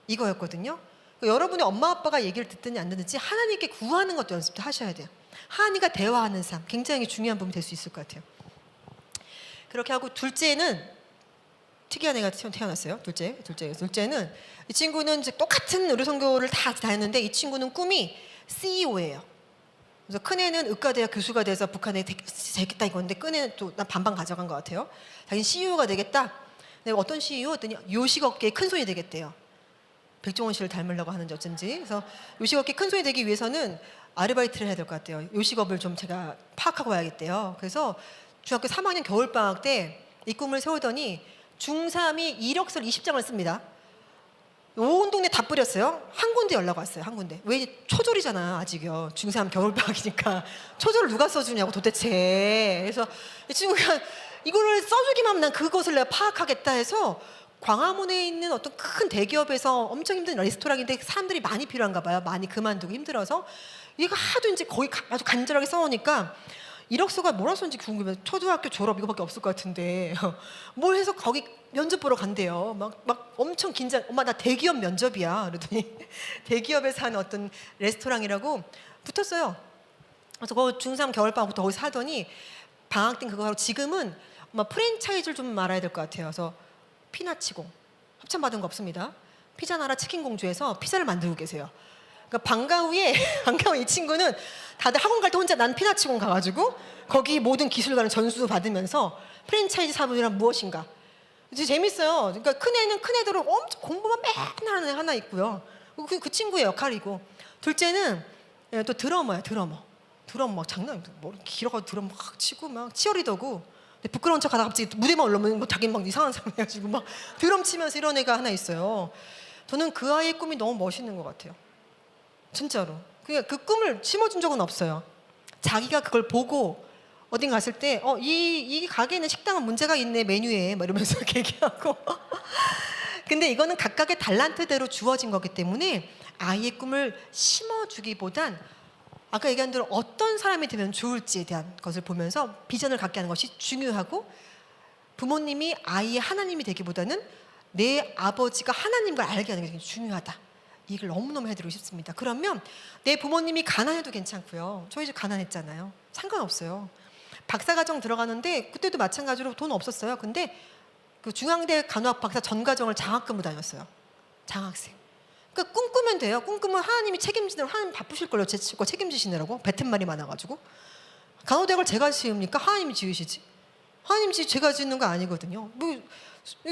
이거였거든요. 여러분의 엄마 아빠가 얘기를 듣든지 안 듣든지 하나님께 구하는 것도 연습도 하셔야 돼요. 하나님과 대화하는 삶 굉장히 중요한 부분이 될 수 있을 것 같아요. 그렇게 하고 둘째는 특이한 애가 태어났어요. 둘째는 이 친구는 이제 똑같은 의료선교를 다 다녔는데 이 친구는 꿈이 CEO예요. 그래서 큰 애는 의과대학 교수가 돼서 북한에 되겠다 이건데 큰 애는 또 난 반반 가져간 것 같아요. 자기는 CEO가 되겠다. 내가 어떤 CEO 했더니 요식업계의 큰 손이 되겠대요. 백종원 씨를 닮으려고 하는지 어쩐지. 그래서 요식업계 큰 손이 되기 위해서는 아르바이트를 해야 될 것 같아요. 요식업을 좀 제가 파악하고 와야겠대요. 그래서 중학교 3학년 겨울방학 때 이 꿈을 세우더니 중3이 이력서를 20장을 씁니다. 온 동네 다 뿌렸어요. 한 군데 연락 왔어요. 한 군데. 왜 초졸이잖아 아직요. 중3 겨울방학이니까 초졸을 누가 써주냐고 도대체. 그래서 이 친구가 이거를 써주기만 하면 난 그것을 내가 파악하겠다 해서 광화문에 있는 어떤 큰 대기업에서 엄청 힘든 레스토랑인데 사람들이 많이 필요한가 봐요. 많이 그만두고 힘들어서 이거 하도 이제 거의 아주 간절하게 써오니까 이력서가 뭐라 썼는지 궁금해요. 초등학교 졸업 이거밖에 없을 것 같은데 뭘 해서 거기 면접 보러 간대요. 막 엄청 긴장. 엄마 나 대기업 면접이야. 그러더니 대기업에서 하는 어떤 레스토랑이라고 붙었어요. 그래서 그 중3 겨울방학부터 거기서 하더니 방학 때 그거 하고 지금은 아마 프랜차이즈를 좀 말아야 될 것 같아요. 그래서 피나치공 협찬 받은 거 없습니다. 피자 나라 치킨 공주에서 피자를 만들고 계세요. 그러니까 방과 후에 이 친구는 다들 학원 갈 때 혼자 난 피나치공 가가지고 거기 모든 기술관을 전수 받으면서 프랜차이즈 사업이란 무엇인가. 이제 재밌어요. 그러니까 큰 애는 큰 애대로 엄청 공부만 맨날 하는 애 하나 있고요. 그 친구의 역할이고 둘째는 또 드러머야. 드러머 장난 아니야. 머리 길어가지고 드럼 막 치고 막 치어리더고 부끄러운 척 하다가 갑자기 무대만 올라오면 뭐 자기는 막 이상한 사람 해가지고 막 드럼 치면서 이런 애가 하나 있어요. 저는 그 아이의 꿈이 너무 멋있는 것 같아요. 진짜로. 그 꿈을 심어준 적은 없어요. 자기가 그걸 보고 어딘 갔을 때 이 가게는 식당은 문제가 있네 메뉴에 막 이러면서 이렇게 얘기하고 근데 이거는 각각의 달란트대로 주어진 거기 때문에 아이의 꿈을 심어주기보단 아까 얘기한 대로 어떤 사람이 되면 좋을지에 대한 것을 보면서 비전을 갖게 하는 것이 중요하고 부모님이 아이의 하나님이 되기보다는 내 아버지가 하나님인 걸 알게 하는 게 되게 중요하다. 이걸 너무너무 해드리고 싶습니다. 그러면 내 부모님이 가난해도 괜찮고요. 저희 집 가난했잖아요. 상관없어요. 박사과정 들어가는데 그때도 마찬가지로 돈 없었어요. 근데 그 중앙대 간호학 박사 전과정을 장학금으로 다녔어요. 장학생. 그러니까 꿈꾸면 돼요. 꿈꾸면 하나님이 책임지느라고 하나님 바쁘실걸요. 제 거 책임지시느라고 뱉은 말이 많아가지고 간호대학을 제가 지읍니까? 하나님이 지으시지. 하나님이 제가 짓는 거 아니거든요. 뭐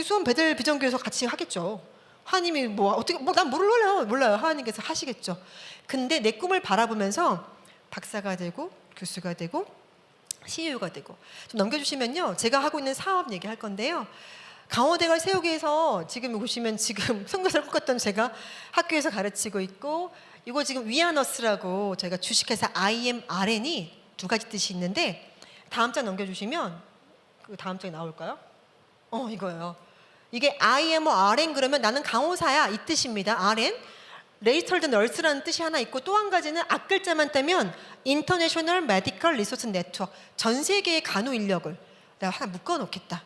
수원 베델 비전교회에서 같이 하겠죠. 하나님이 뭐 어떻게 난 몰라요. 하나님께서 하시겠죠. 근데 내 꿈을 바라보면서 박사가 되고 교수가 되고 CEO가 되고 좀 넘겨주시면요. 제가 하고 있는 사업 얘기할 건데요. 강호대학을 세우기 위해서 지금 보시면 지금 선교사를 꿈꿨던 제가 학교에서 가르치고 있고 이거 지금 위아너스라고 저희가 주식회사 IMRN이 두 가지 뜻이 있는데 다음 장 넘겨주시면 그 다음 장에 나올까요? 이거예요. 이게 IMRN 그러면 나는 강호사야 이 뜻입니다. RN 레이털드 널스라는 뜻이 하나 있고 또 한 가지는 앞글자만 떼면 인터내셔널 메디컬 리소스 네트워크 전 세계의 간호 인력을 내가 하나 묶어 놓겠다.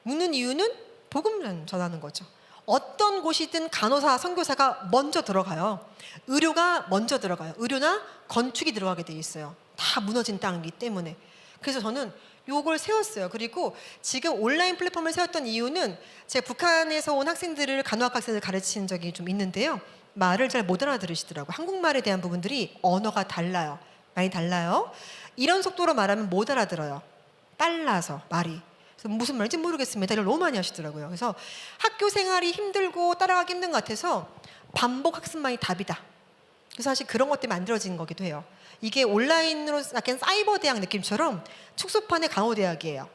묻는 이유는 복음을 전하는 거죠. 어떤 곳이든 간호사, 선교사가 먼저 들어가요. 의료가 먼저 들어가요. 의료나 건축이 들어가게 돼 있어요. 다 무너진 땅이기 때문에. 그래서 저는 요걸 세웠어요. 그리고 지금 온라인 플랫폼을 세웠던 이유는 제가 북한에서 온 학생들을 간호학 학생들 가르치는 적이 좀 있는데요. 말을 잘 못 알아들으시더라고요. 한국말에 대한 부분들이 언어가 달라요. 많이 달라요. 이런 속도로 말하면 못 알아들어요. 빨라서 말이. 그래서 무슨 말인지 모르겠습니다. 이걸 너무 많이 하시더라고요. 그래서 학교 생활이 힘들고 따라가기 힘든 것 같아서 반복 학습만이 답이다. 그래서 사실 그런 것 때문에 만들어진 거기도 해요. 이게 온라인으로 약간 사이버 대학 느낌처럼 축소판의 간호대학이에요.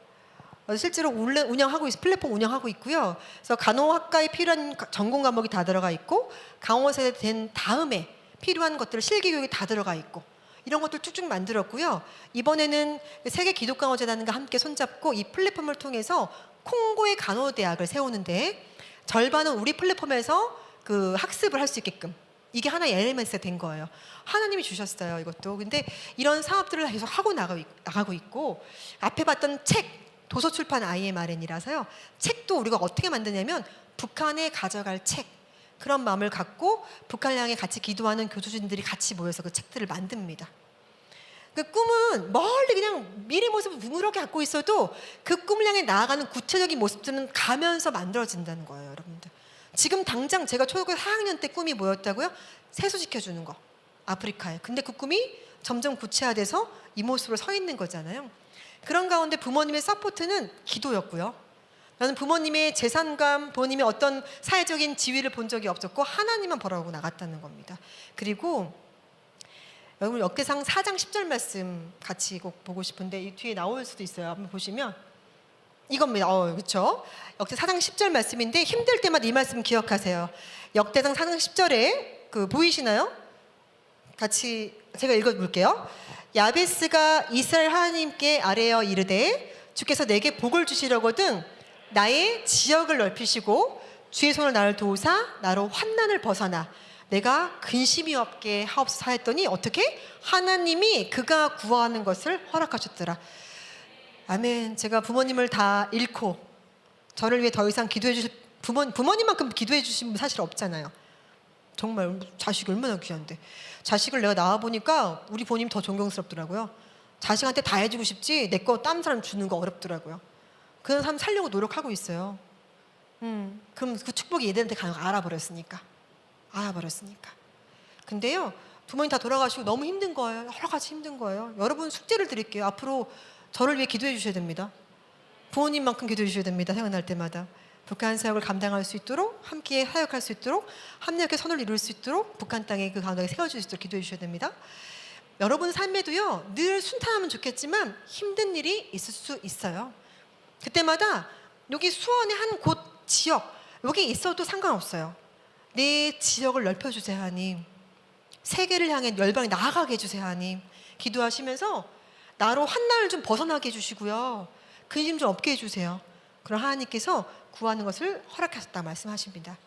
실제로 운영하고 플랫폼 운영하고 있고요. 그래서 간호학과에 필요한 전공 과목이 다 들어가 있고 강호사 된 다음에 필요한 것들 실기교육이 다 들어가 있고 이런 것들 쭉쭉 만들었고요. 이번에는 세계 기독강호재단과 함께 손잡고 이 플랫폼을 통해서 콩고의 간호대학을 세우는데 절반은 우리 플랫폼에서 그 학습을 할 수 있게끔 이게 하나의 엘리멘트가 된 거예요. 하나님이 주셨어요, 이것도. 근데 이런 사업들을 계속 하고 나가고 있고 앞에 봤던 책 도서 출판 IMRN이라서요. 책도 우리가 어떻게 만드냐면 북한에 가져갈 책 그런 마음을 갖고 북한을 향해 같이 기도하는 교수진들이 같이 모여서 그 책들을 만듭니다. 그 꿈은 멀리 그냥 미래 모습을 뭉그렇게 갖고 있어도 그 꿈을 향해 나아가는 구체적인 모습들은 가면서 만들어진다는 거예요, 여러분들. 지금 당장 제가 초등학교 4학년 때 꿈이 뭐였다고요? 세수시켜주는 거, 아프리카에. 근데 그 꿈이 점점 구체화돼서 이 모습으로 서 있는 거잖아요. 그런 가운데 부모님의 서포트는 기도였고요. 나는 부모님의 재산감, 부모님의 어떤 사회적인 지위를 본 적이 없었고 하나님만 보라고 나갔다는 겁니다. 그리고 여러분 역대상 4장 10절 말씀 같이 꼭 보고 싶은데 이 뒤에 나올 수도 있어요. 한번 보시면 이겁니다. 그렇죠? 역대 4장 10절 말씀인데 힘들 때마다 이 말씀 기억하세요. 역대상 4장 10절에 그 보이시나요? 같이 제가 읽어볼게요. 야베스가 이스라엘 하나님께 아뢰어 이르되 주께서 내게 복을 주시려거든 나의 지역을 넓히시고 주의 손을 나를 도우사 나로 환난을 벗어나 내가 근심이 없게 하옵소서 하였더니 어떻게? 하나님이 그가 구하는 것을 허락하셨더라. 아멘. 제가 부모님을 다 잃고 저를 위해 더 이상 기도해 주실 부모님만큼 기도해 주신 분 사실 없잖아요. 정말 자식이 얼마나 귀한데 자식을 내가 낳아보니까 우리 부모님 더 존경스럽더라고요. 자식한테 다 해주고 싶지 내 거 다른 사람 주는 거 어렵더라고요. 그런 사람 살려고 노력하고 있어요. 그럼 그 축복이 얘들한테 가는 거 알아버렸으니까. 근데요 부모님 다 돌아가시고 너무 힘든 거예요. 여러 가지 힘든 거예요. 여러분 숙제를 드릴게요. 앞으로 저를 위해 기도해 주셔야 됩니다. 부모님만큼 기도해 주셔야 됩니다. 생각날 때마다. 북한 사역을 감당할 수 있도록 함께 사역할 수 있도록 합력의 선을 이룰 수 있도록 북한 땅에 그 강덕에 세워질 수 있도록 기도해 주셔야 됩니다. 여러분 삶에도요 늘 순탄하면 좋겠지만 힘든 일이 있을 수 있어요. 그때마다 여기 수원의 한 곳 지역 여기 있어도 상관없어요. 내 지역을 넓혀주세요 하나님. 세계를 향해 열방에 나아가게 해주세요 하나님. 기도하시면서 나로 환난을 좀 벗어나게 해주시고요. 근심 좀 없게 해주세요. 그럼 하나님께서 구하는 것을 허락하셨다 말씀하십니다.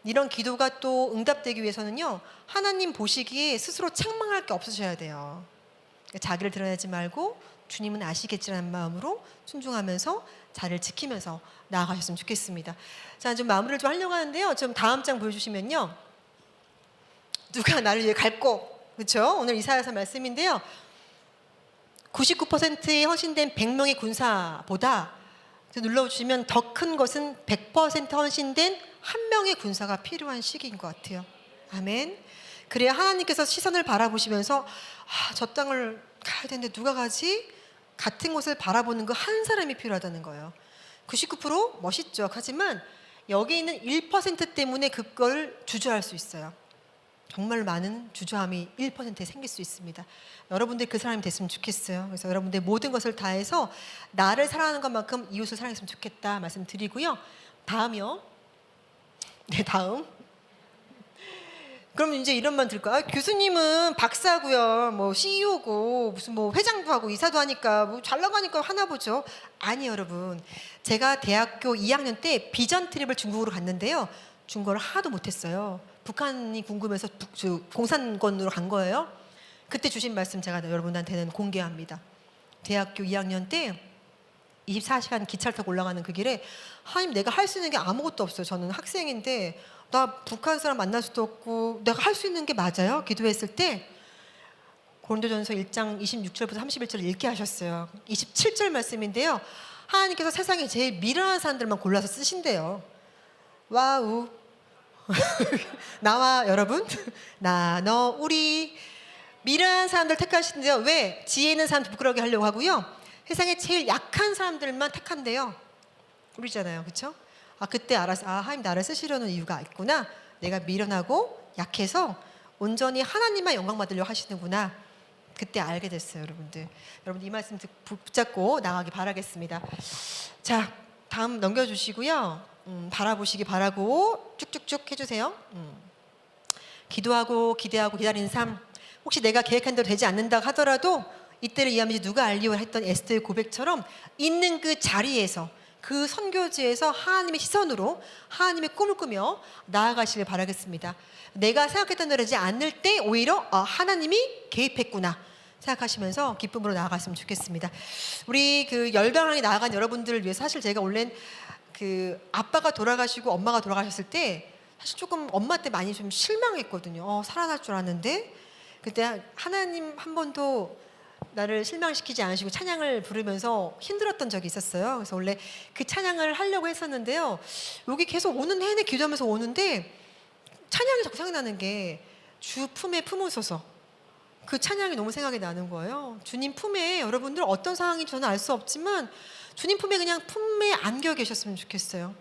이런 기도가 또 응답되기 위해서는요 하나님 보시기에 스스로 책망할 게 없으셔야 돼요. 자기를 드러내지 말고 주님은 아시겠지라는 마음으로 순종하면서 자리를 지키면서 나아가셨으면 좋겠습니다. 자, 좀 마무리를 좀 하려고 하는데요. 좀 다음 장 보여주시면요. 누가 나를 위해 갈고, 그렇죠? 오늘 이사야서 말씀인데요. 99%의 헌신된 100명의 군사보다 눌러주시면 더 큰 것은 100% 헌신된 한 명의 군사가 필요한 시기인 것 같아요. 아멘. 그래야 하나님께서 시선을 바라보시면서 저 땅을 가야 되는데 누가 가지? 같은 곳을 바라보는 그 한 사람이 필요하다는 거예요. 99% 멋있죠. 하지만 여기 있는 1% 때문에 그걸 주저할 수 있어요. 정말 많은 주저함이 1%에 생길 수 있습니다. 여러분들 그 사람이 됐으면 좋겠어요. 그래서 여러분들 모든 것을 다해서 나를 사랑하는 것만큼 이웃을 사랑했으면 좋겠다 말씀드리고요. 다음이요. 네, 다음. 그럼 이제 이런 말 들을까? 교수님은 박사고요, 뭐 CEO고 무슨 뭐 회장도 하고 이사도 하니까 뭐 잘 나가니까 하나 보죠. 아니 여러분, 제가 대학교 2학년 때 비전 트립을 중국으로 갔는데요. 중국어를 하나도 못했어요. 북한이 궁금해서 공산권으로 간 거예요. 그때 주신 말씀 제가 여러분한테는 공개합니다. 대학교 2학년 때 24시간 기차를 타고 올라가는 그 길에 하나님 내가 할 수 있는 게 아무것도 없어요. 저는 학생인데 나 북한 사람 만날 수도 없고 내가 할 수 있는 게 맞아요? 기도했을 때 고린도전서 1장 26절부터 31절을 읽게 하셨어요. 27절 말씀인데요. 하나님께서 세상에 제일 미련한 사람들만 골라서 쓰신대요. 와우. 나와 여러분, 나, 너, 우리 미련한 사람들 택하시는데요. 왜? 지혜 있는 사람들 부끄러게 하려고 하고요. 세상에 제일 약한 사람들만 택한대요. 우리잖아요, 그렇죠? 그때 알았어. 하나님 나를 쓰시려는 이유가 있구나. 내가 미련하고 약해서 온전히 하나님만 영광 받으려고 하시는구나. 그때 알게 됐어요, 여러분들. 여러분들 이 말씀 붙잡고 나가기 바라겠습니다. 자, 다음 넘겨주시고요. 바라보시기 바라고 쭉쭉쭉 해주세요. 기도하고 기대하고 기다리는 삶. 혹시 내가 계획한 대로 되지 않는다 하더라도 이때를 이해하면서 누가 알리오 했던 에스더의 고백처럼 있는 그 자리에서 그 선교지에서 하나님의 시선으로 하나님의 꿈을 꾸며 나아가시길 바라겠습니다. 내가 생각했던 대로 되지 않을 때 오히려 하나님이 개입했구나 생각하시면서 기쁨으로 나아갔으면 좋겠습니다. 우리 그 열방하게 나아간 여러분들을 위해서 사실 제가 원래는 그 아빠가 돌아가시고 엄마가 돌아가셨을 때 사실 조금 엄마 때 많이 좀 실망했거든요. 살아날 줄 알았는데 그때 하나님 한 번도 나를 실망시키지 않으시고 찬양을 부르면서 힘들었던 적이 있었어요. 그래서 원래 그 찬양을 하려고 했었는데요. 여기 계속 오는 내내 기도하면서 오는데 찬양이 자꾸 생각나는 게 주 품에 품으소서. 그 찬양이 너무 생각이 나는 거예요. 주님 품에 여러분들 어떤 상황인지 저는 알 수 없지만 주님 품에 그냥 품에 안겨 계셨으면 좋겠어요.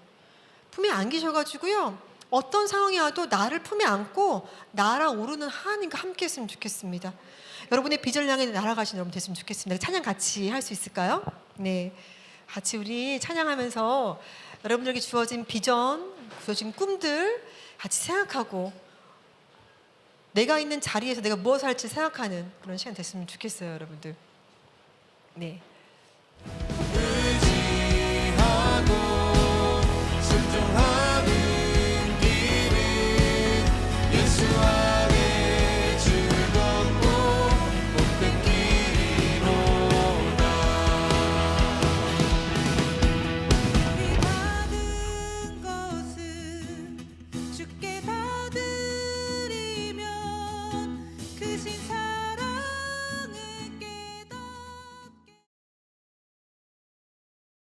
품에 안기셔가지고요. 어떤 상황이 와도 나를 품에 안고 나랑 오르는 하나님과 함께 했으면 좋겠습니다. 여러분의 비전을 향해 날아가신 여러분 됐으면 좋겠습니다. 찬양 같이 할 수 있을까요? 네. 같이 우리 찬양하면서 여러분들에게 주어진 비전, 주어진 꿈들 같이 생각하고 내가 있는 자리에서 내가 무엇을 할지 생각하는 그런 시간 됐으면 좋겠어요, 여러분들. 네. 순종하는 길은 예수 안에 즐겁고 복된 길이로다. 우리 받은 것은 주께 다 드리면 그 신사